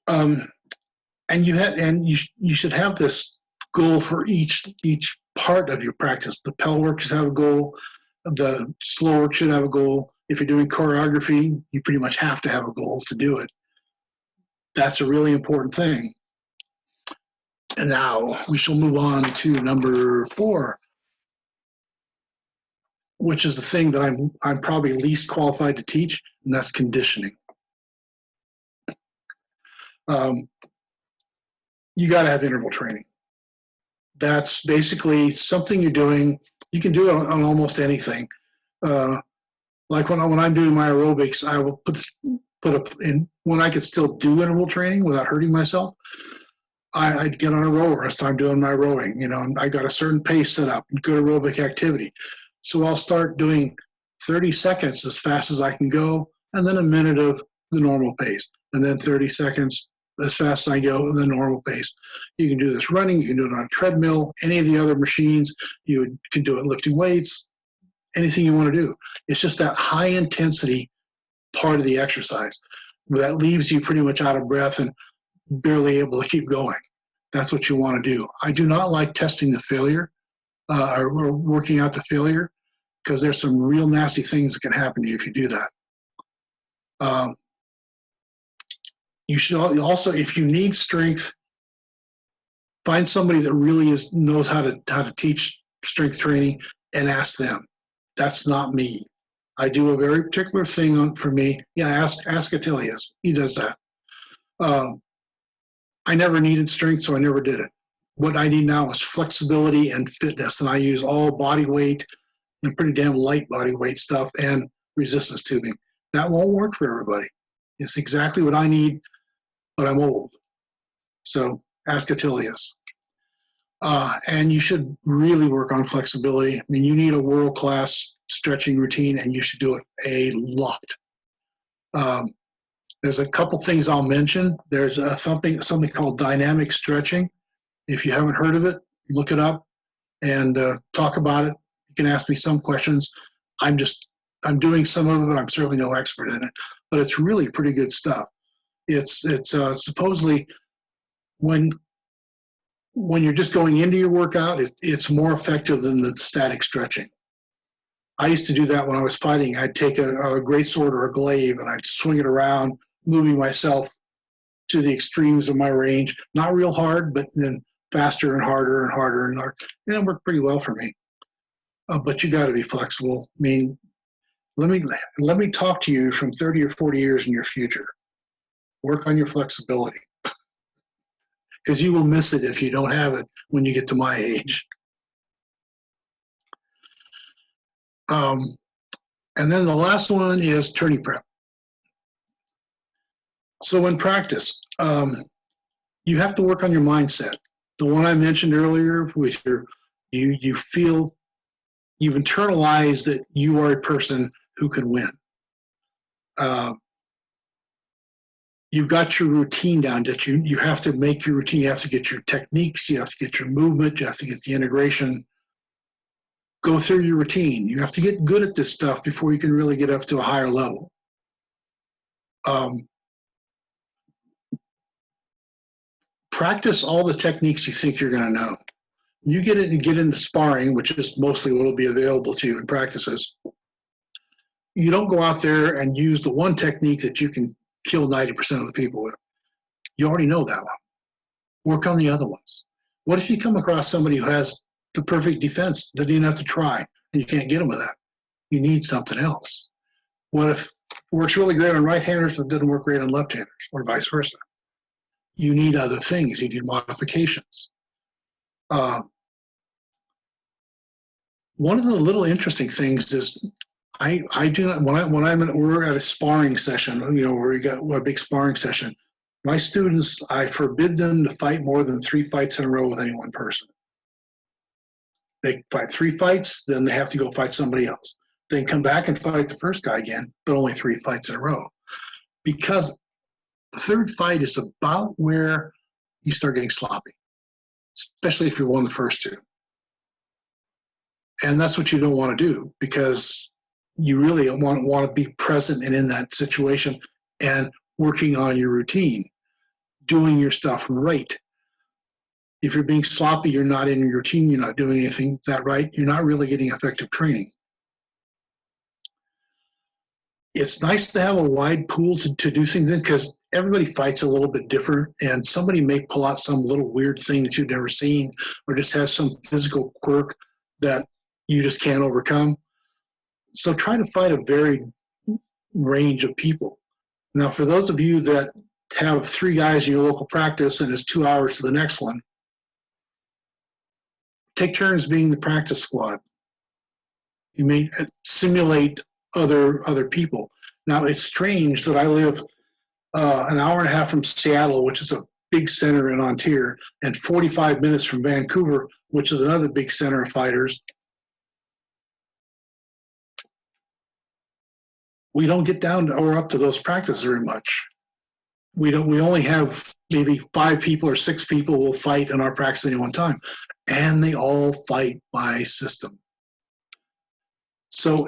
Speaker 3: And you should have this goal for each part of your practice. The pedal work should have a goal. The slow work should have a goal. If you're doing choreography, you pretty much have to have a goal to do it. That's a really important thing. And now we shall move on to number 4, which is the thing that I'm probably least qualified to teach, and that's conditioning. You got to have interval training. That's basically something you're doing. You can do it on almost anything. Like when I'm doing my aerobics, I will put up in when I could still do interval training without hurting myself. I'd get on a rower as I'm doing my rowing, and I got a certain pace set up, good aerobic activity. So I'll start doing 30 seconds as fast as I can go, and then a minute of the normal pace, and then 30 seconds as fast as I go, the normal pace. You can do this running, you can do it on a treadmill, any of the other machines, you can do it lifting weights, anything you want to do. It's just that high intensity part of the exercise that leaves you pretty much out of breath and barely able to keep going. That's what you want to do. I do not like testing the failure or working out the failure, because there's some real nasty things that can happen to you if you do that. You should also, if you need strength, find somebody that really knows how to teach strength training and ask them. That's not me. I do a very particular thing for me. Yeah, ask Attilius. He does that. I never needed strength, so I never did it. What I need now is flexibility and fitness, and I use all body weight and pretty damn light body weight stuff and resistance tubing. That won't work for everybody. It's exactly what I need, but I'm old. So ask Attilius. And you should really work on flexibility. I mean, you need a world-class stretching routine, and you should do it a lot. There's a couple things I'll mention. There's something called dynamic stretching. If you haven't heard of it, look it up and talk about it. You can ask me some questions. I'm doing some of it. I'm certainly no expert in it, but it's really pretty good stuff. It's supposedly when you're just going into your workout, it's more effective than the static stretching. I used to do that when I was fighting. I'd take a greatsword or a glaive and I'd swing it around, moving myself to the extremes of my range. Not real hard, but then faster and harder and harder and harder. And it worked pretty well for me. But you got to be flexible. I mean, let me talk to you from 30 or 40 years in your future. Work on your flexibility, because you will miss it if you don't have it when you get to my age. And then the last one is tourney prep. So in practice, you have to work on your mindset. The one I mentioned earlier with you feel you've internalized that you are a person who can win. You've got your routine down, that you have to make your routine. You have to get your techniques, you have to get your movement, you have to get the integration. go through your routine. You have to get good at this stuff before you can really get up to a higher level. Practice all the techniques you think you're going to know. You get into sparring, which is mostly what will be available to you in practices. You don't go out there and use the one technique that you can kill 90% of the people with. You already know that one. Work on the other ones. What if you come across somebody who has the perfect defense that you didn't have to try, and you can't get them with that? You need something else. What if it works really great on right-handers but doesn't work great on left-handers, or vice versa? You need other things. You need modifications. One of the little interesting things is I do not, we're at a sparring session, where we got a big sparring session. My students, I forbid them to fight more than 3 fights in a row with any one person. They fight 3 fights, then they have to go fight somebody else. They come back and fight the first guy again, but only 3 fights in a row. Because the third fight is about where you start getting sloppy, especially if you won the first 2. And that's what you don't want to do, because you really want to be present and in that situation and working on your routine, doing your stuff right. If you're being sloppy, you're not in your routine, you're not doing anything that right, you're not really getting effective training. It's nice to have a wide pool to do things in, because everybody fights a little bit different, and somebody may pull out some little weird thing that you've never seen, or just has some physical quirk that you just can't overcome. So try to fight a varied range of people. Now, for those of you that have 3 guys in your local practice and it's 2 hours to the next one, take turns being the practice squad. You may simulate other people. Now, it's strange that I live an hour and a half from Seattle, which is a big center in Ontario, and 45 minutes from Vancouver, which is another big center of fighters. We don't get down or up to those practices very much. We only have maybe 5 people or 6 people will fight in our practice at any one time, and they all fight by system. So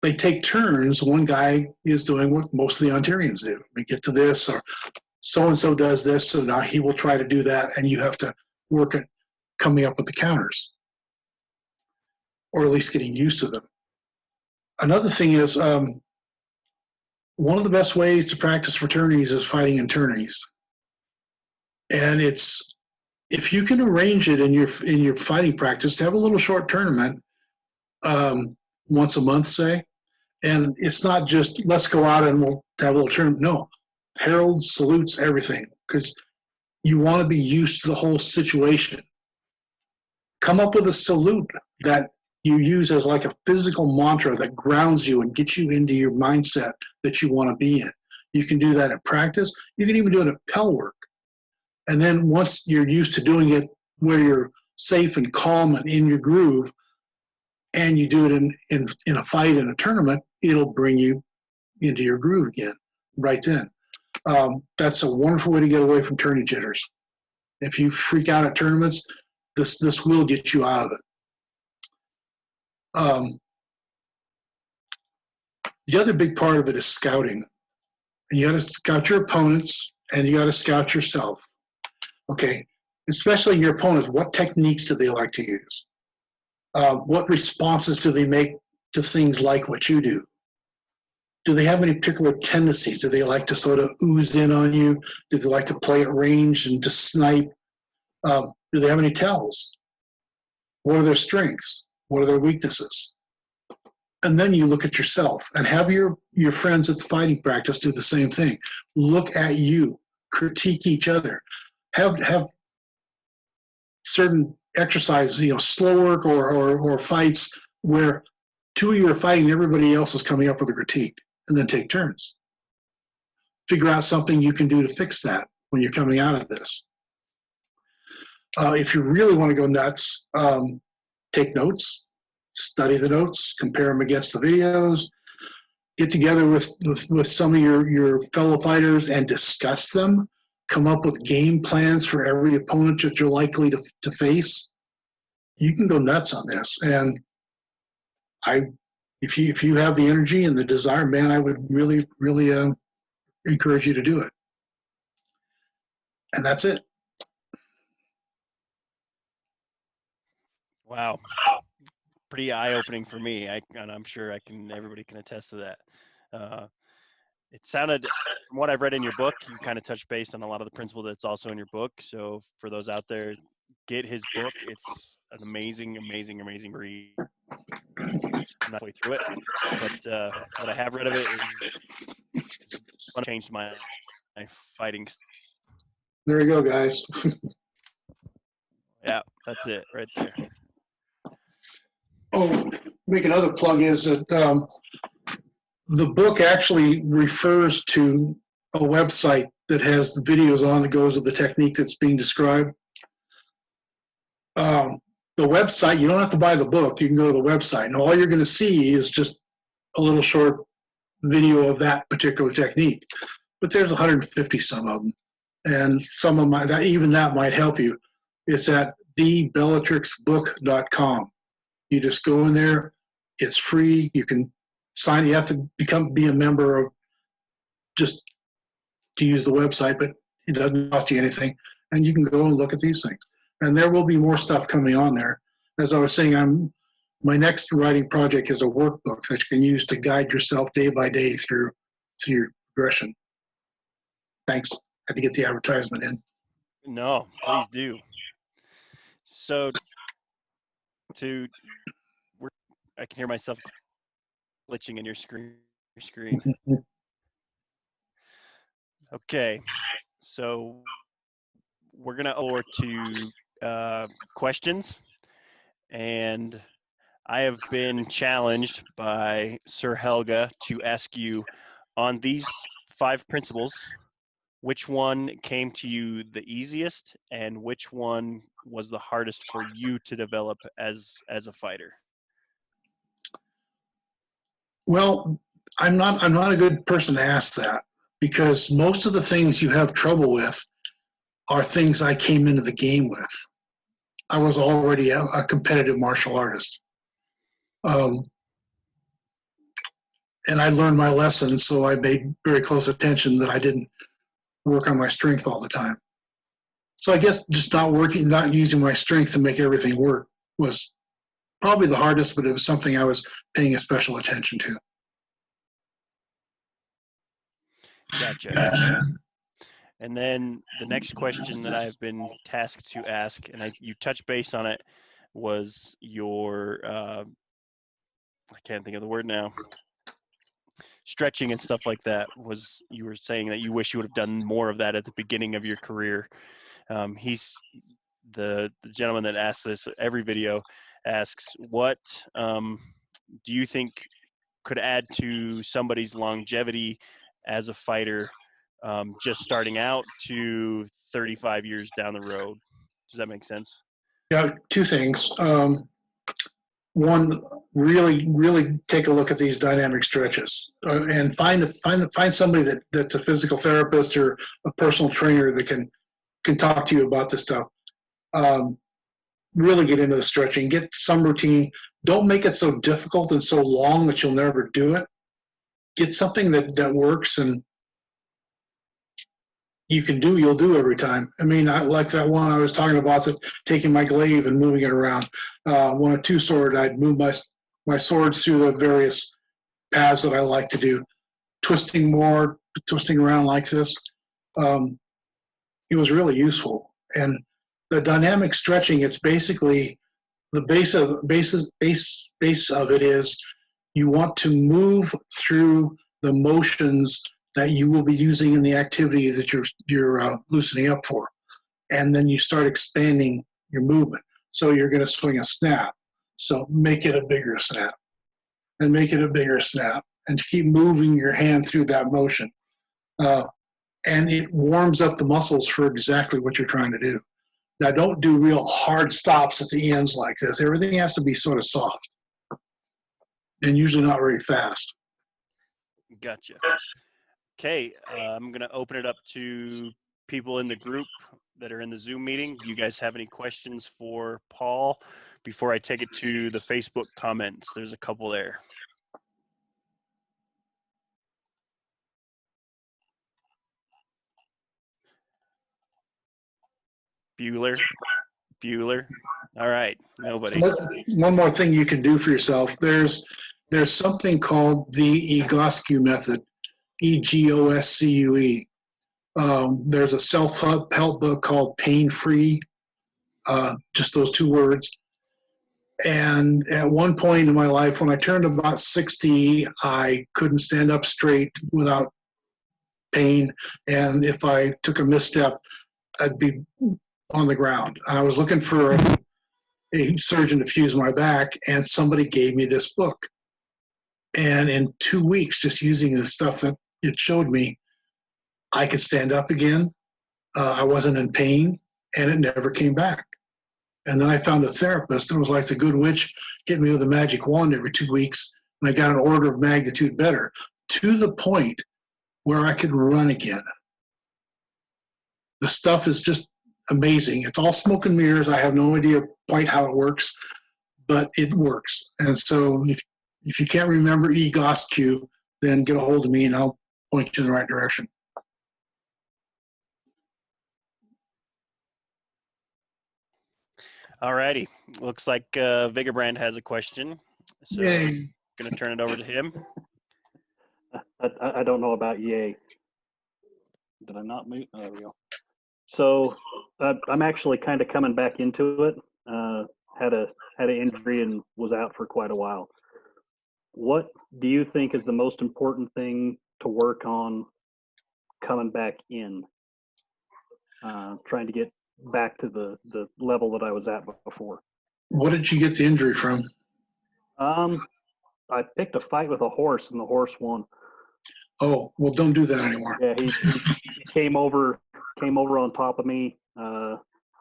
Speaker 3: they take turns. One guy is doing what most of the Ontarians do. We get to this, or so-and-so does this, so now he will try to do that, and you have to work at coming up with the counters, or at least getting used to them. Another thing is, one of the best ways to practice fraternities is fighting in tourneys. And it's, if you can arrange it in your fighting practice to have a little short tournament once a month, say, and it's not just let's go out and we'll have a little tournament. No, heralds, salutes, everything, because you want to be used to the whole situation. Come up with a salute that you use as like a physical mantra that grounds you and gets you into your mindset that you want to be in. You can do that at practice. You can even do it at Pell work. And then once you're used to doing it where you're safe and calm and in your groove, and you do it in a fight in a tournament, it'll bring you into your groove again, right then. That's a wonderful way to get away from tourney jitters. If you freak out at tournaments, this will get you out of it. The other big part of it is scouting. And you got to scout your opponents, and you got to scout yourself. Okay, especially your opponents. What techniques do they like to use? What responses do they make to things like what you do? Do they have any particular tendencies? Do they like to sort of ooze in on you? Do they like to play at range and to snipe? Do they have any tells? What are their strengths? What are their weaknesses? And then you look at yourself and have your friends at the fighting practice do the same thing. Look at you, critique each other. Have certain exercises, slow work or fights where 2 of you are fighting and everybody else is coming up with a critique, and then take turns. Figure out something you can do to fix that when you're coming out of this. If you really want to go nuts, take notes, study the notes, compare them against the videos, get together with some of your fellow fighters and discuss them, come up with game plans for every opponent that you're likely to face. You can go nuts on this. And if you have the energy and the desire, man, I would really encourage you to do it. And that's it.
Speaker 2: Wow. Pretty eye-opening for me. And I'm sure everybody can attest to that. It sounded, from what I've read in your book, you kind of touched base on a lot of the principle that's also in your book. So for those out there, get his book. It's an amazing read. I'm not way through it, but what I have read of it is changed my fighting.
Speaker 3: There you go, guys.
Speaker 2: Yeah, that's it right there.
Speaker 3: Oh, make another plug is that the book actually refers to a website that has the videos on that goes with the technique that's being described. The website, you don't have to buy the book. You can go to the website, and all you're going to see is just a little short video of that particular technique. But there's 150 some of them, and some of my even that might help you. It's at thebellatrixbook.com. You just go in there. It's free. You can sign. You have to be a member of just to use the website, but it doesn't cost you anything, and you can go and look at these things. And there will be more stuff coming on there. As I was saying, my next writing project is a workbook that you can use to guide yourself day by day through your progression. Thanks. I had to get the advertisement in.
Speaker 2: No, please do. So I can hear myself glitching in your screen. Okay, so we're gonna over to questions, and I have been challenged by Sir Helga to ask you, on these 5 principles, which one came to you the easiest, and which one was the hardest for you to develop as a fighter?
Speaker 3: Well, I'm not a good person to ask that, because most of the things you have trouble with are things I came into the game with. I was already a competitive martial artist. And I learned my lesson, so I paid very close attention that I didn't work on my strength all the time. So I guess just not using my strength to make everything work was probably the hardest, but it was something I was paying a special attention to.
Speaker 2: Gotcha. And then the next question that I've been tasked to ask, and you touched base on it, was your I can't think of the word now. Stretching and stuff like that. You were saying that you wish you would have done more of that at the beginning of your career. He's the gentleman that asks this every video, asks, what do you think could add to somebody's longevity as a fighter, just starting out to 35 years down the road? Does that make sense?
Speaker 3: Yeah, 2 things. One, really take a look at these dynamic stretches, and find somebody that's a physical therapist or a personal trainer that can talk to you about this stuff. Really get into the stretching, get some routine. Don't make it so difficult and so long that you'll never do it. Get something that works and you'll do every time. I mean, I like that one I was talking about, that taking my glaive and moving it around. When a 2-sword, I'd move my swords through the various paths that I like to do. Twisting around like this. It was really useful. And the dynamic stretching, it's basically the base of it is you want to move through the motions that you will be using in the activity that you're loosening up for, and then you start expanding your movement. So you're going to swing a snap. So make it a bigger snap, and make it a bigger snap, and keep moving your hand through that motion. And it warms up the muscles for exactly what you're trying to do. Now, don't do real hard stops at the ends like this. Everything has to be sort of soft, and usually not very fast.
Speaker 2: Gotcha. Okay, I'm going to open it up to people in the group that are in the Zoom meeting. Do you guys have any questions for Paul before I take it to the Facebook comments. There's a couple there. Bueller. All right, nobody.
Speaker 3: One more thing you can do for yourself. There's something called the Egoscue method, EGOSCUE. There's a self-help book called Pain Free, just those two words. And at one point in my life, when I turned about 60, I couldn't stand up straight without pain. And if I took a misstep, I'd be on the ground. And I was looking for a surgeon to fuse my back, and somebody gave me this book. And in 2 weeks, just using the stuff that it showed me, I could stand up again. I wasn't in pain, and it never came back. And then I found a therapist that was like the good witch, hit me with a magic wand every 2 weeks, and I got an order of magnitude better, to the point where I could run again. The stuff is just amazing. It's all smoke and mirrors. I have no idea quite how it works, but it works. And so if you can't remember Egoscue, then get a hold of me and I'll point you in the right direction.
Speaker 2: All righty. Looks like Vigorbrand has a question. So I'm going to turn it over to him.
Speaker 4: I don't know about yay. Did I not mute? Oh, there we go. So I'm actually kind of coming back into it. Had an injury and was out for quite a while. What do you think is the most important thing to work on coming back in? Trying to get back to the level that I was at before.
Speaker 3: What did you get the injury from?
Speaker 4: I picked a fight with a horse and the horse won.
Speaker 3: Oh, well, don't do that anymore.
Speaker 4: Yeah, he came over on top of me,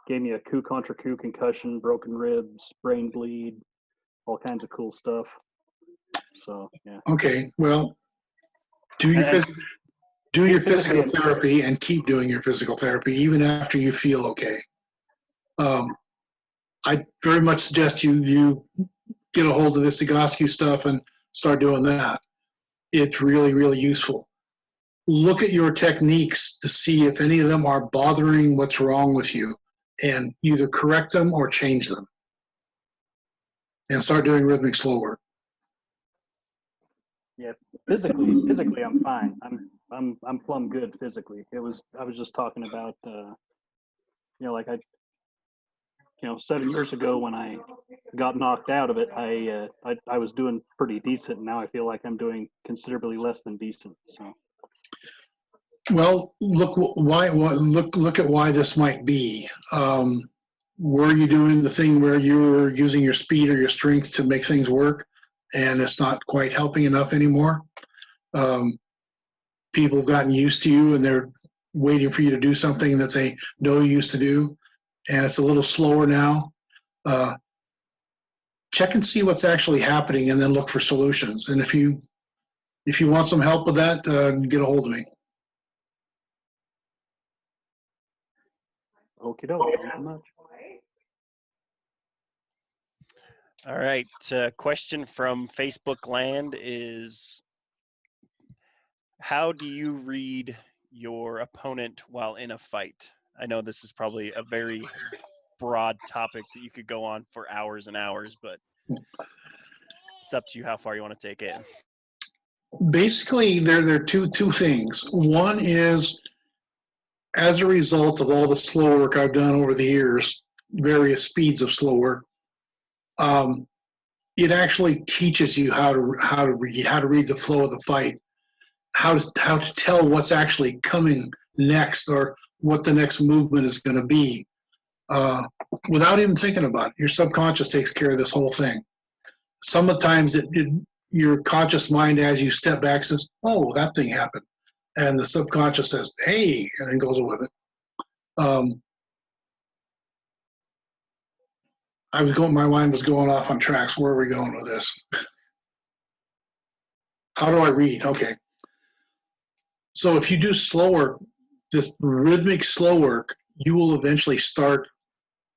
Speaker 4: gave me a coup contra coup concussion, broken ribs, brain bleed, all kinds of cool stuff. So, yeah. Okay,
Speaker 3: well, do your physical therapy and keep doing your physical therapy even after you feel okay. I very much suggest you get a hold of this Egoscue stuff and start doing that. It's really, really useful. Look at your techniques to see if any of them are bothering what's wrong with you, and either correct them or change them. And start doing rhythmic slow work.
Speaker 4: Yeah, physically I'm fine. I'm plumb good physically. I was just talking about like 7 years ago when I got knocked out of it, I was doing pretty decent, and now I feel like I'm doing considerably less than decent. So.
Speaker 3: Well, look at why this might be. Were you doing the thing where you were using your speed or your strength to make things work, and it's not quite helping enough anymore? People have gotten used to you, and they're waiting for you to do something that they know you used to do, and it's a little slower now. Check and see what's actually happening, and then look for solutions. And if you want some help with that, get a hold of me.
Speaker 4: Okie doke. Thank you so much.
Speaker 2: All right. Question from Facebook land is, how do you read your opponent while in a fight? I know this is probably a very broad topic that you could go on for hours and hours, but it's up to you how far you want to take it.
Speaker 3: Basically, there are two things. One is, as a result of all the slow work I've done over the years, various speeds of slow work, it actually teaches you how to read the flow of the fight, how to tell what's actually coming next or what the next movement is going to be, without even thinking about it. Your subconscious takes care of this whole thing. Some of the times your conscious mind, as you step back, says, "Oh, that thing happened," and the subconscious says, "Hey," and then goes with it. My mind was going off on tracks. Where are we going with this? How do I read? Okay. So if you do slow work, this rhythmic slow work, you will eventually start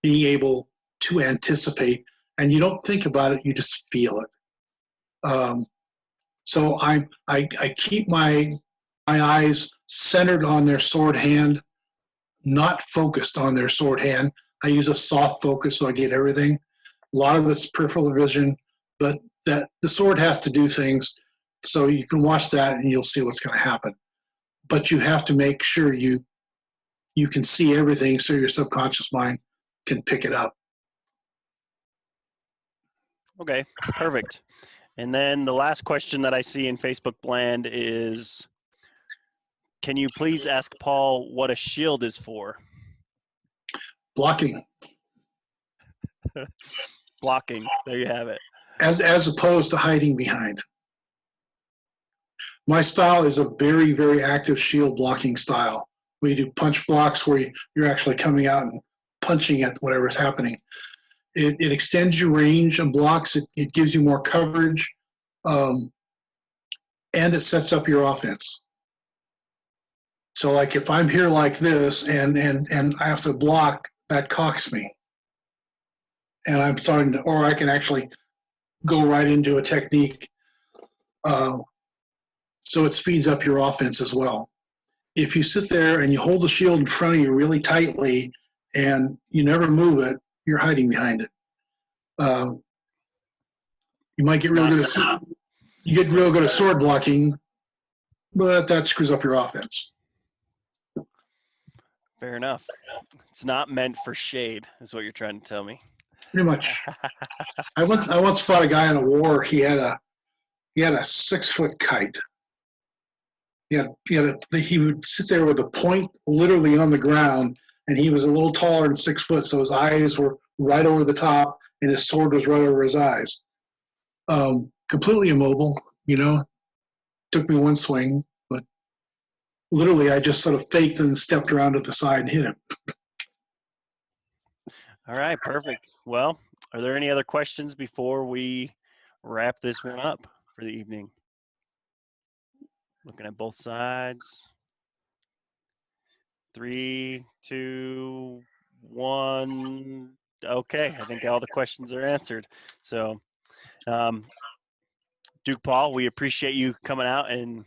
Speaker 3: being able to anticipate and you don't think about it, you just feel it. So I keep my eyes centered on their sword hand, not focused on their sword hand. I use a soft focus so I get everything. A lot of it's peripheral vision, but that the sword has to do things, so you can watch that and you'll see what's going to happen. But you have to make sure you can see everything so your subconscious mind can pick it up.
Speaker 2: Okay, perfect. And then the last question that I see in Facebook Bland is, can you please ask Paul what a shield is for?
Speaker 3: Blocking.
Speaker 2: Blocking. There you have it.
Speaker 3: As opposed to hiding behind. My style is a very, very active shield blocking style. We do punch blocks where you're actually coming out and punching at whatever's happening. It extends your range of blocks. It gives you more coverage, and it sets up your offense. So like if I'm here like this and I have to block, that cocks me. And I'm starting to, or I can actually go right into a technique. So it speeds up your offense as well. If you sit there and you hold the shield in front of you really tightly and you never move it, you're hiding behind it. You might get real good at sword blocking, but that screws up your offense.
Speaker 2: Fair enough. It's not meant for shade, is what you're trying to tell me.
Speaker 3: Pretty much. I once fought a guy in a war. He had a 6-foot kite. He would sit there with a point literally on the ground, and he was a little taller than 6 foot, so his eyes were right over the top, and his sword was right over his eyes. Completely immobile, Took me one swing, but literally I just sort of faked and stepped around to the side and hit him.
Speaker 2: All right, perfect. Well, are there any other questions before we wrap this one up for the evening? Looking at both sides. 3, 2, 1. Okay, I think all the questions are answered. So, Duke Paul, we appreciate you coming out and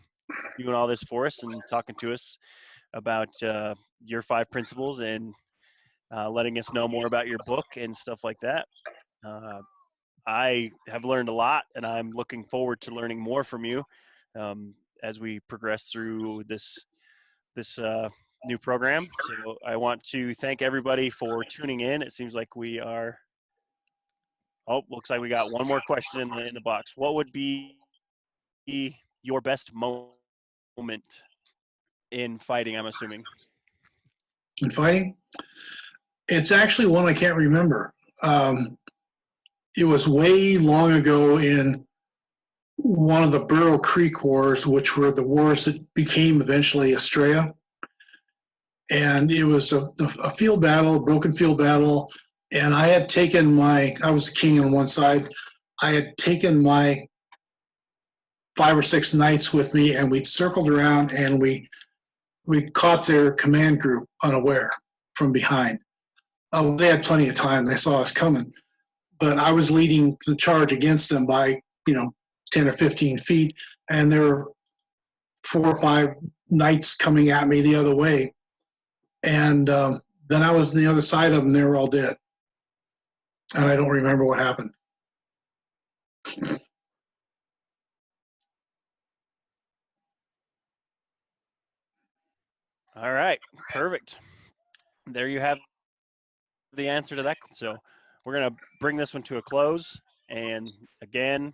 Speaker 2: doing all this for us and talking to us about your 5 principles and letting us know more about your book and stuff like that. I have learned a lot, and I'm looking forward to learning more from you as we progress through this new program. So I want to thank everybody for tuning in. It seems like we are. Oh, looks like we got one more question in the box. What would be your best moment in fighting? I'm assuming.
Speaker 3: In fighting? It's actually one I can't remember. It was way long ago in one of the Burrow Creek Wars, which were the wars that became eventually Estrella. And it was a field battle, a broken field battle. And I had taken I was the king on one side. I had taken my 5 or 6 knights with me, and we'd circled around, and we caught their command group unaware from behind. They had plenty of time. They saw us coming. But I was leading the charge against them by, 10 or 15 feet, and there were 4 or 5 knights coming at me the other way. And then I was on the other side of them. They were all dead. And I don't remember what happened.
Speaker 2: All right, perfect. There you have the answer to that. So we're going to bring this one to a close. And again,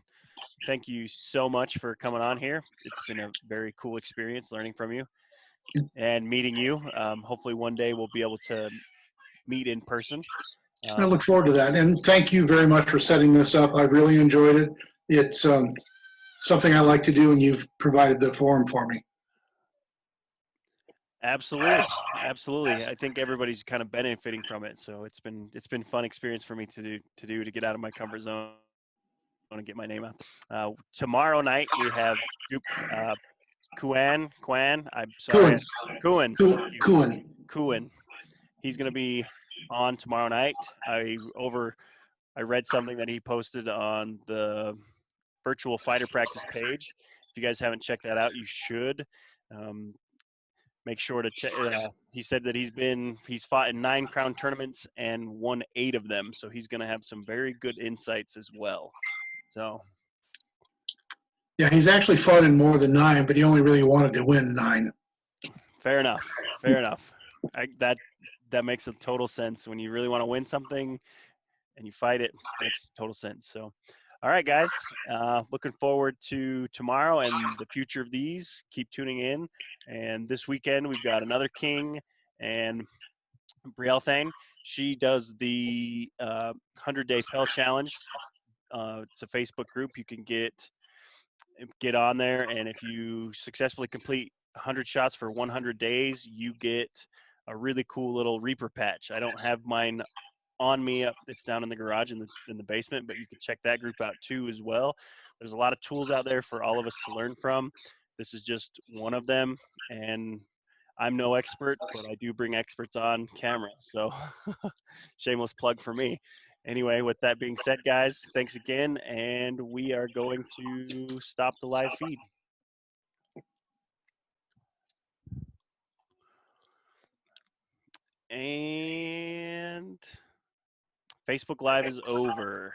Speaker 2: thank you so much for coming on here. It's been a very cool experience learning from you and meeting you. Hopefully one day we'll be able to meet in person.
Speaker 3: I look forward to that. And thank you very much for setting this up. I've really enjoyed it. It's something I like to do, and you've provided the forum for me.
Speaker 2: Absolutely. I think everybody's kind of benefiting from it. So it's been fun experience for me to get out of my comfort zone and get my name out. Tomorrow night we have Duke Kuan. I'm sorry. Kuan. He's going to be on tomorrow night. I read something that he posted on the virtual fighter practice page. If you guys haven't checked that out, you should. Make sure to check. He said that he's fought in 9 crown tournaments and won 8 of them. So he's going to have some very good insights as well. So
Speaker 3: Yeah, he's actually fought in more than 9, but he only really wanted to win 9.
Speaker 2: fair enough. Fair enough. That makes a total sense. When you really want to win something and you fight it, makes total sense. So, all right, guys. Looking forward to tomorrow and the future of these. Keep tuning in. And this weekend we've got another King and Brielle Thane. She does the 100-day Pell Challenge. It's a Facebook group. You can get on there, and if you successfully complete 100 shots for 100 days, you get a really cool little Reaper patch. I don't have mine on me. It's down in the garage in the basement, but you can check that group out too as well. There's a lot of tools out there for all of us to learn from. This is just one of them, and I'm no expert, but I do bring experts on camera. So shameless plug for me. Anyway, with that being said, guys, thanks again, and we are going to stop the live feed. And Facebook Live is over.